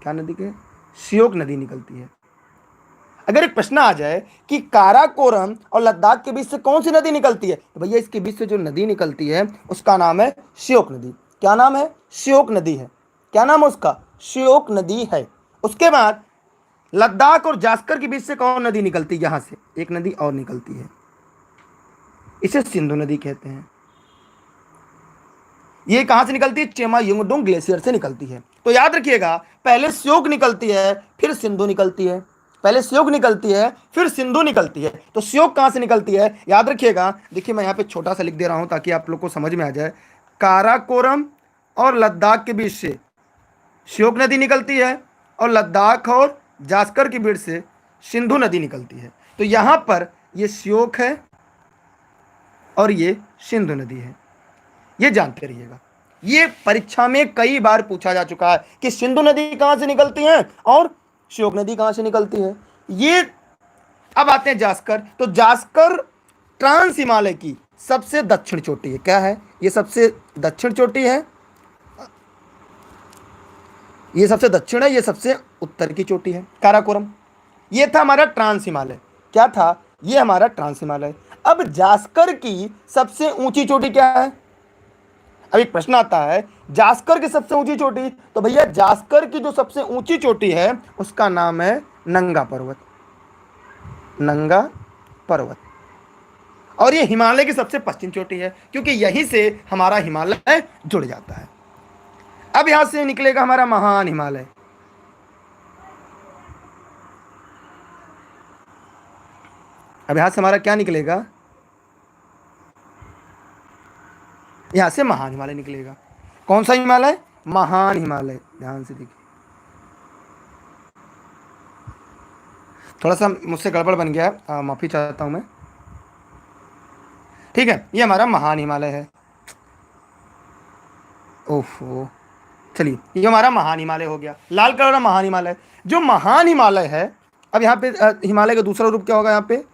Speaker 1: क्या नदी के? श्योक नदी निकलती है। अगर एक प्रश्न आ जाए कि काराकोरम और लद्दाख के बीच से कौन सी नदी निकलती है, तो भैया इसके बीच से जो नदी निकलती है उसका नाम है श्योक नदी। क्या नाम है? श्योक नदी है। क्या नाम है उसका? श्योक नदी है। उसके बाद लद्दाख और जास्कर के बीच से कौन नदी निकलती है? यहां से एक नदी और निकलती है, इसे सिंधु नदी कहते हैं। ये कहां से निकलती है? चेमा युंगडोंग ग्लेशियर से निकलती है। तो याद रखिएगा, पहले श्योक निकलती है फिर सिंधु निकलती है। पहले श्योक निकलती है फिर सिंधु निकलती है। तो श्योक कहां से निकलती है याद रखिएगा। देखिए मैं यहां पे छोटा सा लिख दे रहा हूं ताकि आप लोग को समझ में आ जाए। काराकोरम और लद्दाख के बीच से श्योक नदी निकलती है और लद्दाख और जास्कर के बीच से सिंधु नदी निकलती है। तो यहां पर ये श्योक है और ये सिंधु नदी है, ये जानते रहिएगा। ये परीक्षा में कई बार पूछा जा चुका है कि सिंधु नदी कहां से निकलती है और श्योक नदी कहां से निकलती है। ये अब आते हैं जास्कर। तो जास्कर ट्रांस हिमालय की सबसे दक्षिण चोटी है। क्या है? ये सबसे दक्षिण चोटी है, ये सबसे दक्षिण है, ये सबसे उत्तर की चोटी है काराकोरम। ये था हमारा ट्रांस हिमालय। क्या था? ये हमारा ट्रांस हिमालय। अब जास्कर की सबसे ऊंची चोटी क्या है? अब एक प्रश्न आता है, जास्कर की सबसे ऊंची चोटी, तो भैया जास्कर की जो सबसे ऊंची चोटी है उसका नाम है नंगा पर्वत। नंगा पर्वत। और ये हिमालय की सबसे पश्चिम चोटी है क्योंकि यहीं से हमारा हिमालय जुड़ जाता है। अब यहां से निकलेगा हमारा महान हिमालय। अब यहां से हमारा क्या निकलेगा? यहां से महान हिमालय निकलेगा। कौन सा हिमालय? महान हिमालय। ध्यान से देखिए, थोड़ा सा मुझसे गड़बड़ बन गया है, माफी चाहता हूं मैं। ठीक है, ये हमारा महान हिमालय है। ओहो, चलिए ये हमारा महान हिमालय हो गया, लाल कलर का महान हिमालय। जो महान हिमालय है, अब यहाँ पे हिमालय का दूसरा रूप क्या होगा? यहाँ पे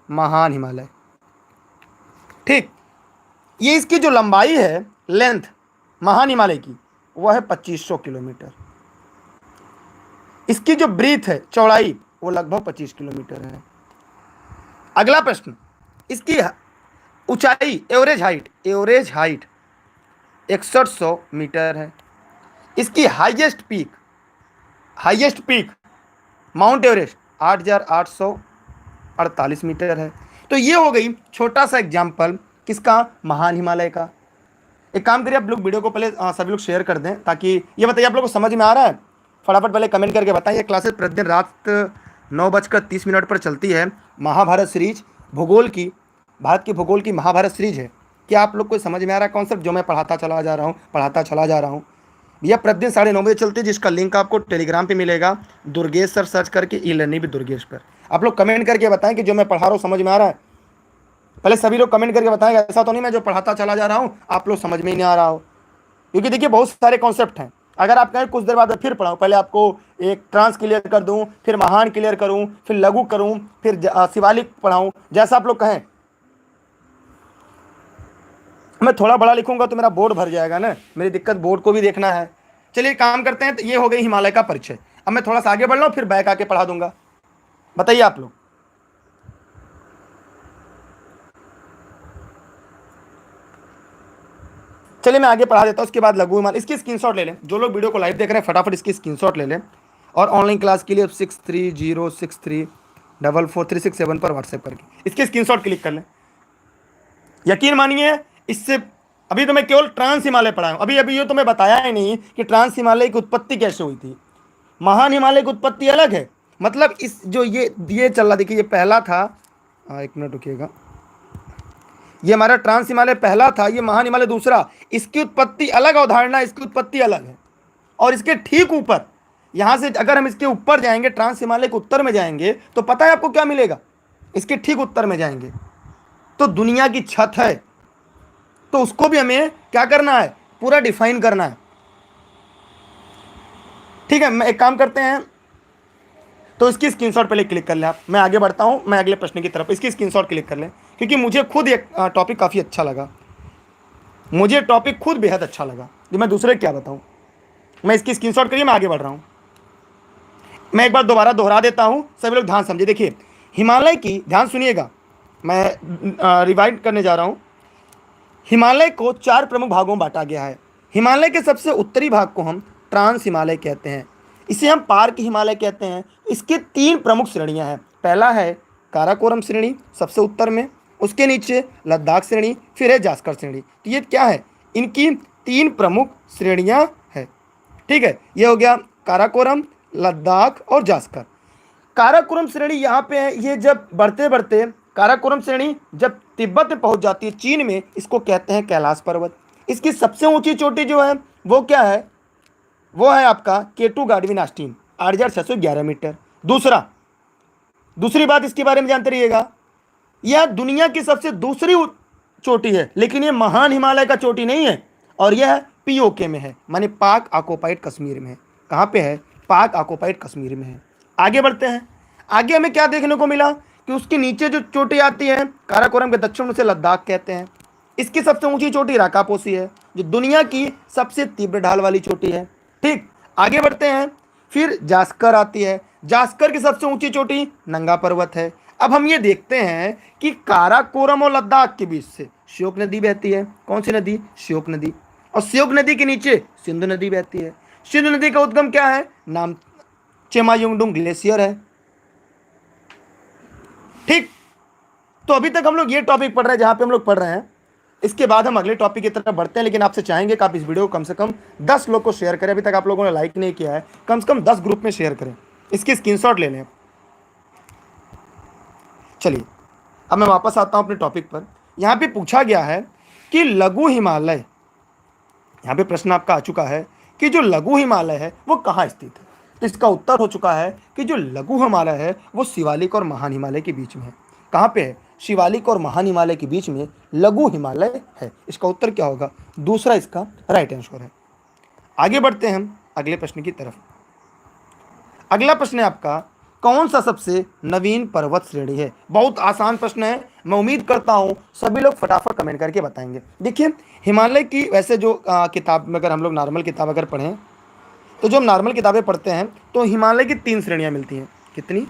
Speaker 1: महान हिमालय। ठीक, ये इसकी जो लंबाई है, लेंथ महान हिमालय की, वह है 2500 किलोमीटर। इसकी जो ब्रीथ है, चौड़ाई, वो लगभग 25 किलोमीटर है। अगला प्रश्न, इसकी ऊंचाई, एवरेज हाइट 6100 मीटर है। इसकी highest peak Mount Everest 8848 metre है। तो ये हो गई छोटा सा एग्जाम्पल किसका? महान हिमालय का। एक काम करिए, आप लोग वीडियो को पहले सभी लोग शेयर कर दें ताकि ये बताइए आप लोग को समझ में आ रहा है। फटाफट पहले कमेंट करके बताइए। क्लासेस प्रतिदिन रात 9:30 पर चलती है। महाभारत सीरीज भूगोल की, भारत की भूगोल की महाभारत सीरीज है। क्या आप लोग को समझ में आ रहा है कॉन्सेप्ट जो मैं पढ़ाता चला जा रहा हूँ? भैया प्रतिदिन 9:30 चलती है, जिसका लिंक आपको टेलीग्राम पे मिलेगा। दुर्गेश सर सर्च करके ई लर्निंग विद दुर्गेश पर आप लोग कमेंट करके बताएं कि जो मैं पढ़ा रहा हूँ समझ में आ रहा है। पहले सभी लोग कमेंट करके बताएंगे, ऐसा तो नहीं मैं जो पढ़ाता चला जा रहा हूँ आप लोग समझ में ही नहीं आ रहा हो। क्योंकि देखिए बहुत सारे कॉन्सेप्ट हैं। अगर आप कहें कुछ देर बाद फिर पढ़ाऊँ, पहले आपको एक ट्रांस क्लियर कर दूँ, फिर महान क्लियर करूँ, फिर लघु करूँ, फिर शिवालिक पढ़ाऊँ, जैसा आप लोग कहें। मैं थोड़ा बड़ा लिखूंगा तो मेरा बोर्ड भर जाएगा ना, मेरी दिक्कत बोर्ड को भी देखना है। चलिए काम करते हैं। तो ये हो गई हिमालय का परिचय। अब मैं थोड़ा सा आगे बढ़ रहा हूँ, फिर बैक आके पढ़ा दूंगा। बताइए आप लोग। चलिए मैं आगे पढ़ा देता हूँ, उसके बाद लघु हिमालय। इसकी स्क्रीनशॉट ले लें, जो लोग वीडियो को लाइव देख रहे हैं फटाफट इसकी स्क्रीनशॉट ले लें। और ऑनलाइन क्लास के लिए 6306344367 पर व्हाट्सएप करके इसकी स्क्रीनशॉट क्लिक कर लें। यकीन मानिए इससे अभी तो मैं केवल ट्रांस हिमालय पढ़ा हूं, अभी अभी ये तो मैं बताया ही नहीं कि ट्रांस हिमालय की उत्पत्ति कैसे हुई थी। महान हिमालय की उत्पत्ति अलग है। मतलब इस जो ये चल रहा, देखिए ये पहला था। एक मिनट रुकिएगा। ये हमारा ट्रांस हिमालय पहला था, ये महान हिमालय दूसरा। इसकी उत्पत्ति अलग, अवधारणा इसकी उत्पत्ति अलग है। और इसके ठीक ऊपर, यहां से अगर हम इसके ऊपर जाएंगे, ट्रांस हिमालय के उत्तर में जाएंगे, तो पता है आपको क्या मिलेगा? इसके ठीक उत्तर में जाएंगे तो दुनिया की छत है। तो उसको भी हमें क्या करना है? पूरा डिफाइन करना है। ठीक है, मैं एक काम करते हैं, तो इसकी स्क्रीनशॉट पहले क्लिक कर लें आप। मैं आगे बढ़ता हूं, मैं अगले प्रश्न की तरफ। इसकी स्क्रीनशॉट क्लिक कर लें, क्योंकि मुझे खुद एक टॉपिक काफ़ी अच्छा लगा। मुझे टॉपिक खुद बेहद अच्छा लगा, जो मैं दूसरे क्या बताऊं। मैं इसकी स्क्रीनशॉट करिए, मैं आगे बढ़ रहा हूं। मैं एक बार दोबारा दोहरा देता हूं, सभी लोग ध्यान समझिए। देखिए, हिमालय की, ध्यान सुनिएगा, मैं रिवाइंड करने जा रहा हूं। हिमालय को 4 प्रमुख भागों में बांटा गया है। हिमालय के सबसे उत्तरी भाग को हम ट्रांस हिमालय कहते हैं। इसे हम पार्क हिमालय कहते हैं। इसके 3 प्रमुख श्रेणियां हैं। पहला है काराकोरम श्रेणी, सबसे उत्तर में। उसके नीचे लद्दाख श्रेणी, फिर है जास्कर श्रेणी। तो ये क्या है? इनकी 3 प्रमुख श्रेणियां हैं। ठीक है, ये हो गया काराकोरम, लद्दाख और जास्कर। काराकोरम श्रेणी यहाँ पे है। ये जब बढ़ते बढ़ते काराकोरम श्रेणी जब तिब्बत में पहुंच जाती है, चीन में, इसको कहते हैं कैलाश पर्वत। इसकी सबसे ऊंची चोटी जो है वो क्या है? वो है आपका केटू गाडविन आस्टीन, 8,611 मीटर। दूसरी बात इसके बारे में जानते रहिएगा, यह दुनिया की सबसे दूसरी चोटी है, लेकिन ये महान हिमालय का चोटी नहीं है। और यह पीओके में है, माने पाक ऑक्युपाइड कश्मीर में है। कहाँ पे है? पाक ऑक्युपाइड कश्मीर में है। आगे बढ़ते हैं। आगे हमें क्या देखने को मिला कि उसके नीचे जो चोटी आती है काराकोरम के दक्षिण, उसे लद्दाख कहते हैं। इसकी सबसे ऊंची चोटी राकापोसी है, जो दुनिया की सबसे तीव्र ढाल वाली चोटी है। ठीक, आगे बढ़ते हैं। फिर जास्कर आती है। जास्कर की सबसे ऊंची चोटी नंगा पर्वत है। अब हम ये देखते हैं कि काराकोरम और लद्दाख के बीच से श्योक नदी बहती है। कौन सी नदी? श्योक नदी। और श्योक नदी के नीचे सिंधु नदी बहती है। सिंधु नदी का उद्गम क्या है? नाम चेमायुंगडुंग ग्लेशियर है। ठीक, तो अभी तक हम लोग ये टॉपिक पढ़ रहे हैं जहां पे हम लोग पढ़ रहे हैं। इसके बाद हम अगले टॉपिक की तरफ बढ़ते हैं, लेकिन आपसे चाहेंगे कि आप इस वीडियो को कम से कम 10 लोग को शेयर करें। अभी तक आप लोगों ने लाइक नहीं किया है, कम से कम 10 ग्रुप में शेयर करें। इसकी स्क्रीनशॉट ले लें। चलिए, अब मैं वापस आता हूं अपने टॉपिक पर। यहां पे पूछा गया है कि लघु हिमालय, यहां पे प्रश्न आपका आ चुका है कि जो लघु हिमालय है वो कहाँ स्थित है। तो इसका उत्तर हो चुका है कि जो लघु हिमालय है वो शिवालिक और महान हिमालय के बीच में है। कहाँ पे है? शिवालिक और महान हिमालय के बीच में लघु हिमालय है। इसका उत्तर क्या होगा? दूसरा इसका राइट आंसर है। आगे बढ़ते हैं हम अगले प्रश्न की तरफ। अगला प्रश्न है आपका, कौन सा सबसे नवीन पर्वत श्रेणी है? बहुत आसान प्रश्न है। मैं उम्मीद करता हूं सभी लोग फटाफट कमेंट करके बताएंगे। देखिए, हिमालय की वैसे जो किताब में, अगर हम लोग नॉर्मल किताब अगर पढ़ें, तो जो हम नॉर्मल किताबें पढ़ते हैं तो हिमालय की 3 श्रेणियां मिलती हैं। कितनी?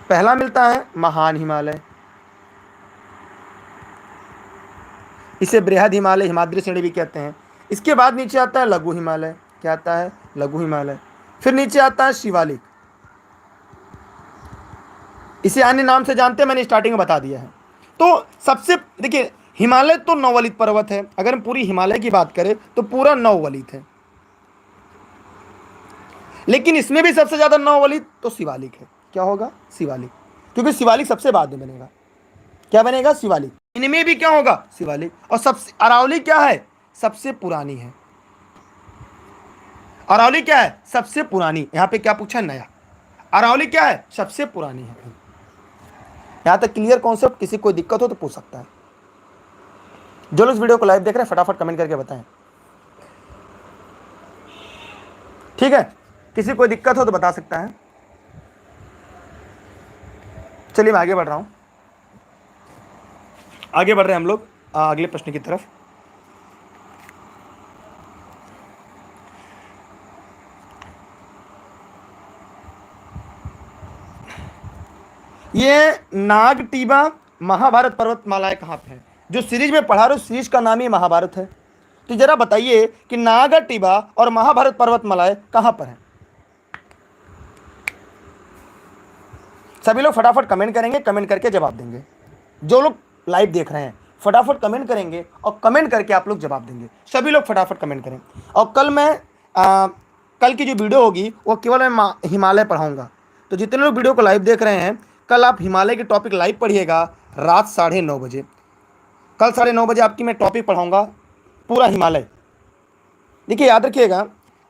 Speaker 1: पहला मिलता है महान हिमालय, इसे बृहद हिमालय, हिमाद्री श्रेणी भी कहते हैं। इसके बाद नीचे आता है लघु हिमालय। क्या आता है? लघु हिमालय। फिर नीचे आता है शिवालिक, इसे अन्य नाम से जानते हैं, मैंने स्टार्टिंग में बता दिया है। तो सबसे, देखिए, हिमालय तो नौवलित पर्वत है। अगर हम पूरी हिमालय की बात करें तो पूरा नौवलित है, लेकिन इसमें भी सबसे ज्यादा नौवलित तो शिवालिक है। क्या होगा? शिवालिक, क्योंकि शिवालिक सबसे बाद में बनेगा। क्या बनेगा? शिवालिक। इनमें भी क्या होगा? शिवालिक। और सबसे अरावली क्या है? सबसे पुरानी है। अरावली क्या है? सबसे पुरानी। यहां पे क्या पूछा? नया। अरावली क्या है? सबसे पुरानी है। यहां तक क्लियर कॉन्सेप्ट? किसी कोई दिक्कत हो तो पूछ सकता है। जो लोग इस वीडियो को लाइव देख रहे हैं फटाफट कमेंट करके बताएं। ठीक है, किसी कोई दिक्कत हो तो बता सकता है। चलिए, मैं आगे बढ़ रहा हूं। आगे बढ़ रहे हैं हम लोग अगले प्रश्न की तरफ। ये नागटीबा महाभारत पर्वतमालाएं कहाँ पे है? जो सीरीज में पढ़ा रहे हो, सीरीज का नाम ही महाभारत है। तो जरा बताइए कि नागटीबा और महाभारत पर्वतमालाएं कहाँ पर है? सभी लोग फटाफट कमेंट करेंगे, कमेंट करके जवाब देंगे। जो लोग लाइव देख रहे हैं फटाफट कमेंट करेंगे और कमेंट करके आप लोग जवाब देंगे। सभी लोग फटाफट कमेंट करें। और कल की जो वीडियो होगी वो केवल मैं हिमालय पढ़ाऊँगा। तो जितने लोग वीडियो को लाइव देख रहे हैं, कल आप हिमालय के टॉपिक लाइव पढ़िएगा रात 9:30 बजे। कल 9:30 बजे आपकी मैं टॉपिक पढ़ाऊँगा पूरा हिमालय। देखिए याद रखिएगा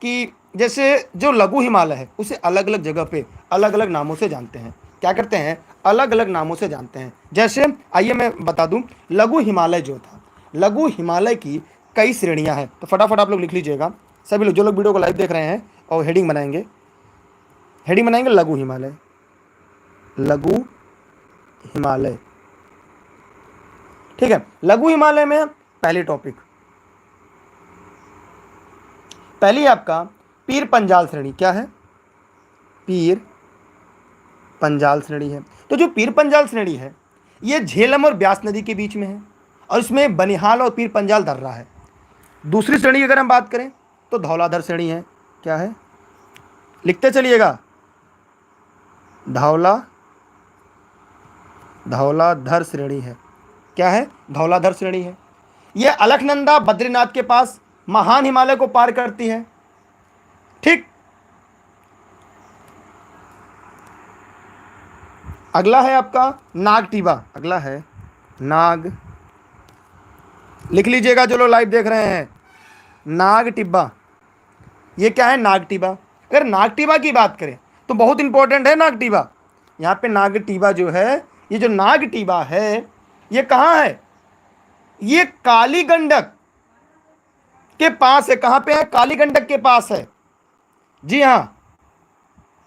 Speaker 1: कि जैसे जो लघु हिमालय है उसे अलग अलग जगह पे अलग अलग नामों से जानते हैं। क्या करते हैं? अलग अलग नामों से जानते हैं। जैसे आइए मैं बता दूं, लघु हिमालय जो था, लघु हिमालय की कई श्रेणियां हैं। तो फटाफट आप लोग लिख लीजिएगा, सभी लोग जो लोग वीडियो को लाइव देख रहे हैं, और हेडिंग बनाएंगे लघु हिमालय। लघु हिमालय, ठीक है। लघु हिमालय में पहली आपका पीर पंजाल श्रेणी। क्या है? पीर पंजाल श्रेणी है। तो जो पीर पंजाल श्रेणी है ये झेलम और ब्यास नदी के बीच में है, और इसमें बनिहाल और पीर पंजाल दर्रा है। दूसरी श्रेणी अगर हम बात करें तो धौलाधर श्रेणी है। क्या है? लिखते चलिएगा, धौलाधर श्रेणी है। क्या है? धौलाधर श्रेणी है। यह अलकनंदा बद्रीनाथ के पास महान हिमालय को पार करती है। ठीक, अगला है आपका नागटिबा। अगला है नाग, लिख लीजिएगा जो लोग लाइव देख रहे हैं, नागटिब्बा। ये क्या है? नागटिबा। अगर नागटिबा की बात करें तो बहुत इंपॉर्टेंट है नागटिबा। यहाँ पे नागटिबा जो है, ये जो नागटिबा है ये कहाँ है? ये काली गंडक के पास है। कहाँ पे है? काली गंडक के पास है, जी हाँ।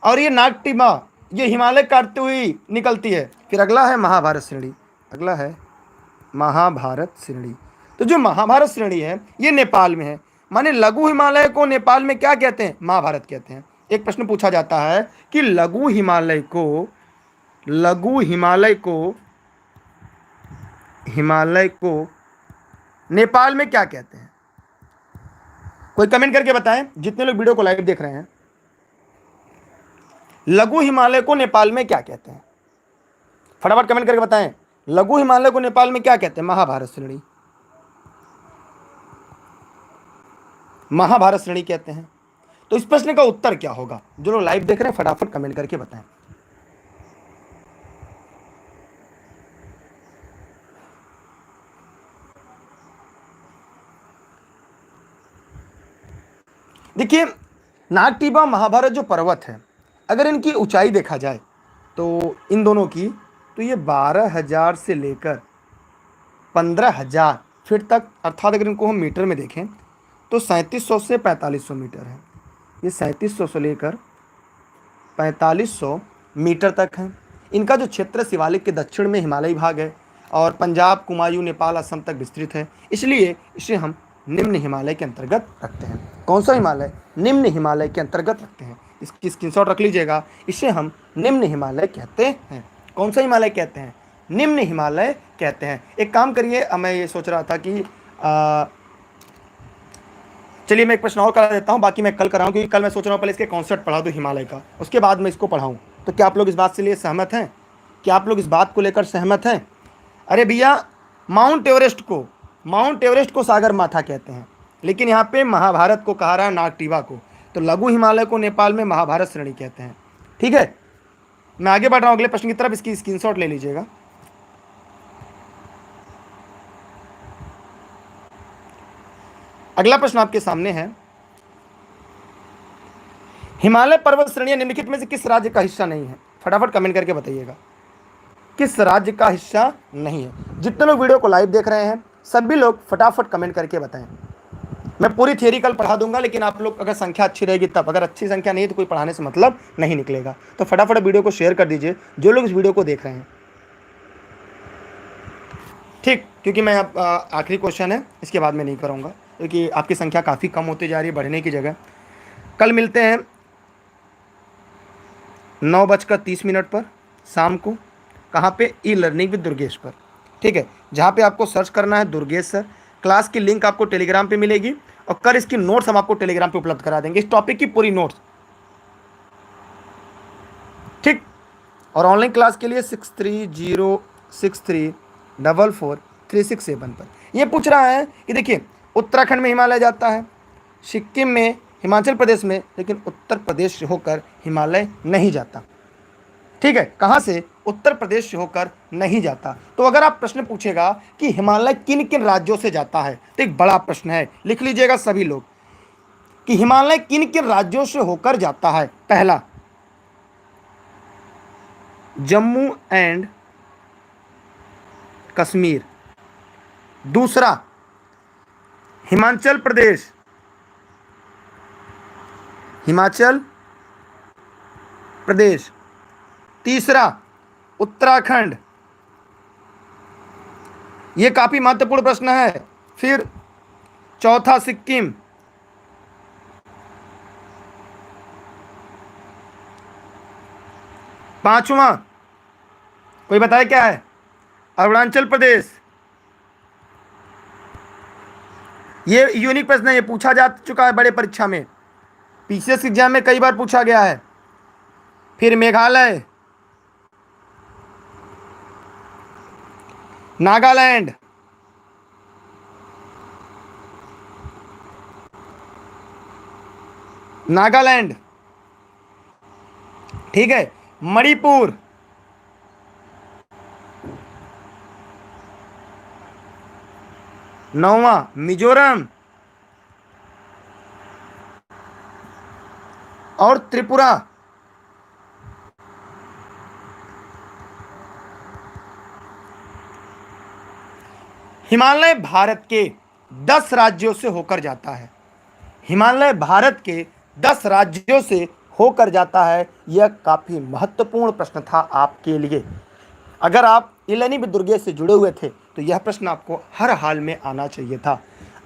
Speaker 1: और ये नागटिबा ये हिमालय काटती हुई निकलती है। फिर अगला है महाभारत श्रेणी। अगला है महाभारत श्रेणी। तो जो महाभारत श्रेणी है ये नेपाल में है। माने लघु हिमालय को नेपाल में क्या कहते हैं? महाभारत कहते हैं। एक प्रश्न पूछा जाता है कि लघु हिमालय को नेपाल में क्या कहते हैं? कोई कमेंट करके बताएं, जितने लोग वीडियो को लाइव देख रहे हैं, लघु हिमालय को नेपाल में क्या कहते हैं? फटाफट कमेंट करके बताएं, लघु हिमालय को नेपाल में क्या कहते हैं? महाभारत श्रेणी, महाभारत श्रेणी कहते हैं। तो इस प्रश्न का उत्तर क्या होगा? जो लोग लाइव देख रहे हैं फटाफट कमेंट करके बताएं। देखिए नागटिबा महाभारत जो पर्वत है, अगर इनकी ऊंचाई देखा जाए तो इन दोनों की, तो ये 12,000 से लेकर 15,000 फीट तक, अर्थात अगर इनको हम मीटर में देखें तो 3700 से 4500 मीटर है। ये 3700 से लेकर 4500 मीटर तक है। इनका जो क्षेत्र शिवालिक के दक्षिण में हिमालयी भाग है और पंजाब, कुमायूं, नेपाल, असम तक विस्तृत है। इसलिए इसे हम निम्न हिमालय के अंतर्गत रखते हैं। कौन सा हिमालय? निम्न हिमालय के अंतर्गत रखते हैं। इसकी स्क्रीनशॉट रख लीजिएगा। इसे हम निम्न हिमालय कहते हैं। कौन सा हिमालय कहते हैं? निम्न हिमालय कहते हैं। एक काम करिए, मैं ये सोच रहा था कि चलिए मैं एक प्रश्न और करा देता हूँ, बाकी मैं कल कराऊँ, क्योंकि कल मैं सोच रहा हूँ पहले इसके कॉन्सेप्ट पढ़ा दूँ हिमालय का, उसके बाद मैं इसको पढ़ाऊँ। तो क्या आप लोग इस बात से लिए सहमत हैं? क्या आप लोग इस बात को लेकर सहमत हैं? अरे भैया, माउंट एवरेस्ट को सागर माथा कहते हैं, लेकिन यहाँ पे महाभारत को कहा रहा है नागटिबा को। तो लघु हिमालय को नेपाल में महाभारत श्रेणी कहते हैं। ठीक है, मैं आगे बढ़ रहा हूँ अगले प्रश्न की तरफ। इसकी स्क्रीनशॉट ले लीजिएगा। अगला प्रश्न आपके सामने है, हिमालय पर्वत श्रेणियां निम्नलिखित में से किस राज्य का हिस्सा नहीं है? फटाफट कमेंट करके बताइएगा, किस राज्य का हिस्सा नहीं है। जितने लोग वीडियो को लाइव देख रहे हैं सभी लोग फटाफट कमेंट करके बताएं। मैं पूरी थियरी कल पढ़ा दूंगा, लेकिन आप लोग अगर संख्या अच्छी रहेगी तब, अगर अच्छी संख्या नहीं है तो कोई पढ़ाने से मतलब नहीं निकलेगा। तो फटाफट वीडियो को शेयर कर दीजिए जो लोग इस वीडियो को देख रहे हैं। ठीक, क्योंकि मैं आखिरी क्वेश्चन है, इसके बाद मैं नहीं करूँगा, क्योंकि आपकी संख्या काफ़ी कम होती जा रही है, बढ़ने की जगह। कल मिलते हैं 9:30 पर शाम को। कहाँ पे? ई लर्निंग विद दुर्गेश पर। ठीक है, जहाँ पे आपको सर्च करना है दुर्गेश सर। क्लास की लिंक आपको टेलीग्राम पे मिलेगी, और कल इसकी नोट्स हम आपको टेलीग्राम पे उपलब्ध करा देंगे, इस टॉपिक की पूरी नोट्स। ठीक, और ऑनलाइन क्लास के लिए 63063447 367 पर। ये पूछ रहा है कि देखिए उत्तराखंड में हिमालय जाता है, सिक्किम में, हिमाचल प्रदेश में, लेकिन उत्तर प्रदेश से होकर हिमालय नहीं जाता। ठीक है, कहाँ से? उत्तर प्रदेश से होकर नहीं जाता। तो अगर आप प्रश्न पूछेगा कि हिमालय किन किन राज्यों से जाता है, तो एक बड़ा प्रश्न है, लिख लीजिएगा सभी लोग कि हिमालय किन किन राज्यों से होकर जाता है। पहला, जम्मू एंड कश्मीर। दूसरा, हिमाचल प्रदेश, हिमाचल प्रदेश। तीसरा, उत्तराखंड। यह काफी महत्वपूर्ण प्रश्न है। फिर चौथा, सिक्किम। पांचवा, कोई बताए क्या है? अरुणाचल प्रदेश। ये यूनिक प्रश्न है, ये पूछा जा चुका है बड़े परीक्षा में, पीसीएस एग्जाम में कई बार पूछा गया है। फिर मेघालय, नागालैंड, नागालैंड, ठीक है, मणिपुर, नौवां मिजोरम और त्रिपुरा। हिमालय भारत के 10 राज्यों से होकर जाता है। हिमालय भारत के 10 राज्यों से होकर जाता है। यह काफी महत्वपूर्ण प्रश्न था आपके लिए। अगर आप इलनी विद दुर्गेश से जुड़े हुए थे तो यह प्रश्न आपको हर हाल में आना चाहिए था।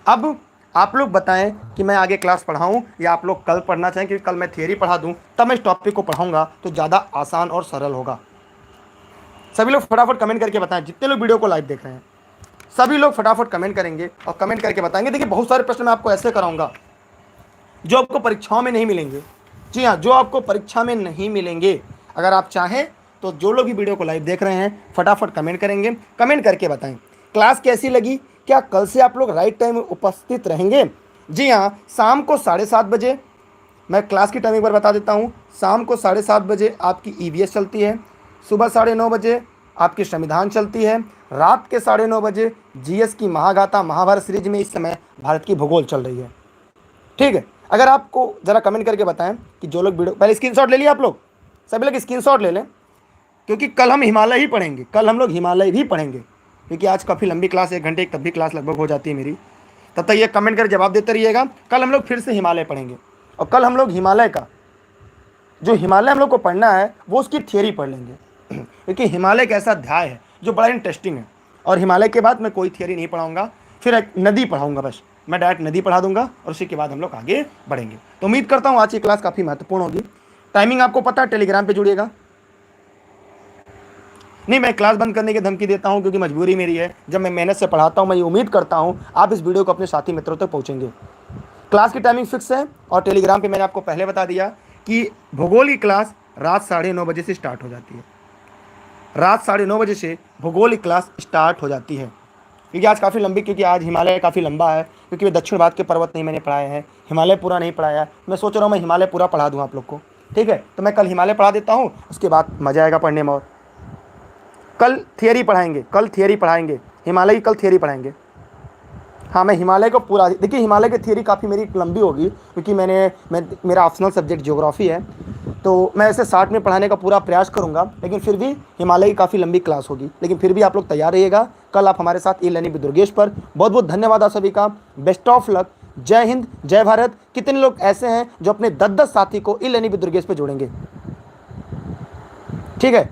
Speaker 1: अब आप लोग बताएं कि मैं आगे क्लास पढ़ाऊं या आप लोग कल पढ़ना चाहें, क्योंकि कल मैं थियरी पढ़ा दूं, तब मैं इस टॉपिक को पढ़ाऊंगा तो ज़्यादा आसान और सरल होगा। सभी लोग फटाफट कमेंट करके बताएं, जितने लोग वीडियो को लाइव देख रहे हैं सभी लोग फटाफट कमेंट करेंगे और कमेंट करके बताएंगे। देखिए बहुत सारे प्रश्न मैं आपको ऐसे कराऊंगा जो आपको परीक्षाओं में नहीं मिलेंगे। जी हाँ, जो आपको परीक्षा में नहीं मिलेंगे। अगर आप चाहें तो जो लोग भी वीडियो को लाइव देख रहे हैं फटाफट कमेंट करेंगे, कमेंट करके बताएं क्लास कैसी लगी। क्या कल से आप लोग राइट टाइम में उपस्थित रहेंगे? जी हाँ, शाम को 7:30 बजे, मैं क्लास की टाइमिंग पर बता देता हूँ। शाम को 7:30 बजे आपकी ईवीएस चलती है, सुबह 9:30 बजे आपकी संविधान चलती है, रात के 9:30 बजे जीएस की महागाथा महाभारत सीरीज में इस समय भारत की भूगोल चल रही है। ठीक है, अगर आपको ज़रा कमेंट करके बताएं कि जो लोग वीडियो, पहले स्क्रीनशॉट ले लिया आप लोग, सभी लोग स्क्रीनशॉट ले लें, क्योंकि कल हम हिमालय ही पढ़ेंगे। कल हम लोग हिमालय भी पढ़ेंगे, क्योंकि आज काफ़ी लंबी क्लास, 1 घंटे तब भी क्लास लगभग हो जाती है मेरी। तब तक ये कमेंट कर जवाब देते रहिएगा। कल हम लोग फिर से हिमालय पढ़ेंगे और कल हम लोग हिमालय का, जो हिमालय हम लोग को पढ़ना है वो उसकी थियरी पढ़ लेंगे, क्योंकि हिमालय एक ऐसा अध्याय है जो बड़ा इंटरेस्टिंग है। और हिमालय के बाद मैं कोई थियरी नहीं पढ़ाऊंगा, फिर एक नदी पढ़ाऊंगा, बस मैं डायरेक्ट नदी पढ़ा दूंगा और उसी के बाद हम लोग आगे बढ़ेंगे। तो उम्मीद करता हूँ आज की क्लास काफ़ी महत्वपूर्ण होगी। टाइमिंग आपको पता है, टेलीग्राम पे जुड़िएगा। नहीं, मैं क्लास बंद करने की धमकी देता हूं क्योंकि मजबूरी मेरी है। जब मैं मेहनत से पढ़ाता हूं, मैं ये उम्मीद करता हूं आप इस वीडियो को अपने साथी मित्रों तक पहुंचेंगे। क्लास की टाइमिंग फिक्स है और टेलीग्राम पे मैंने आपको पहले बता दिया कि भूगोल की क्लास रात 9:30 बजे से स्टार्ट हो जाती है। रात 9:30 बजे से भूगोल की क्लास स्टार्ट हो जाती है, क्योंकि आज काफ़ी लंबी, क्योंकि आज हिमालय काफ़ी लंबा है, क्योंकि वे दक्षिण भारत के पर्वत नहीं मैंने पढ़ाए हैं, हिमालय पूरा नहीं पढ़ाया। मैं सोच रहा हूँ मैं हिमालय पूरा पढ़ा दूँ आप लोग को। ठीक है, तो मैं कल हिमालय पढ़ा देता हूँ, उसके बाद मज़ा आएगा पढ़ने में। और कल थियरी पढ़ाएंगे, कल थियरी पढ़ाएंगे, हिमालय की कल थियरी पढ़ाएंगे। हाँ, मैं हिमालय को पूरा, देखिए हिमालय की थियरी काफ़ी मेरी लंबी होगी, क्योंकि मेरा ऑप्शनल सब्जेक्ट ज्योग्राफी है, तो मैं ऐसे 60 में पढ़ाने का पूरा प्रयास करूंगा। लेकिन फिर भी हिमालय की काफ़ी लंबी क्लास होगी, लेकिन फिर भी आप लोग तैयार रहिएगा। कल आप हमारे साथ ई-लर्निंग विद दुर्गेश पर। बहुत बहुत धन्यवाद आप सभी का, बेस्ट ऑफ लक, जय हिंद, जय भारत। कितने लोग ऐसे हैं जो अपने 10-10 साथी को ई-लर्निंग विद दुर्गेश पर जोड़ेंगे? ठीक है,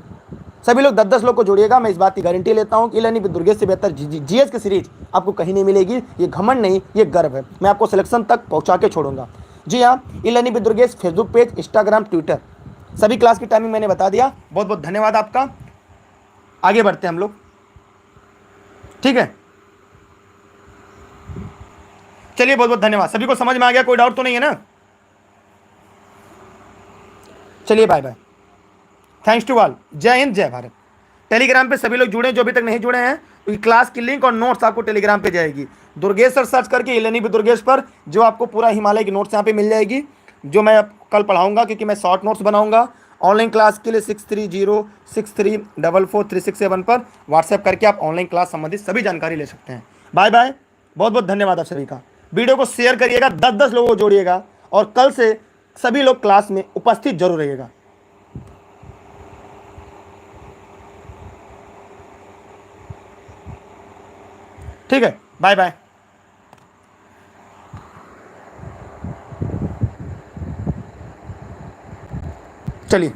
Speaker 1: सभी लोग 10-10 लोग को जोड़िएगा। मैं इस बात की गारंटी लेता हूं कि ई-लर्निंग विद दुर्गेश से बेहतर जीएस की सीरीज आपको कहीं नहीं मिलेगी। ये घमंड नहीं, ये गर्व है। मैं आपको सिलेक्शन तक पहुंचा के छोड़ूंगा। जी हाँ, e learning with Durgesh Facebook page, Instagram, Twitter, सभी क्लास की टाइमिंग मैंने बता दिया। बहुत बहुत धन्यवाद आपका। आगे बढ़ते हैं हम लोग। ठीक है, चलिए, बहुत बहुत धन्यवाद। सभी को समझ में आ गया? कोई डाउट तो नहीं है ना? चलिए, bye bye, thanks to all, जय हिंद, जय भारत। टेलीग्राम पे सभी लोग जुड़े, जो अभी तक नहीं जुड़े हैं क्लास की लिंक और नोट्स आपको टेलीग्राम पे जाएगी। दुर्गेश सर सर्च करके इलेनी विद दुर्गेश पर जो आपको पूरा हिमालय की नोट्स यहाँ पे मिल जाएगी, जो मैं कल पढ़ाऊंगा, क्योंकि मैं शॉर्ट नोट्स बनाऊंगा ऑनलाइन क्लास के लिए। 6306343667 पर व्हाट्सएप करके आप ऑनलाइन क्लास संबंधित सभी जानकारी ले सकते हैं। बाय बाय, बहुत बहुत धन्यवाद आप सभी का। वीडियो को शेयर करिएगा, 10-10 लोगों को जोड़िएगा, और कल से सभी लोग क्लास में उपस्थित जरूर रहिएगा। ठीक है, बाय बाय। चलिए।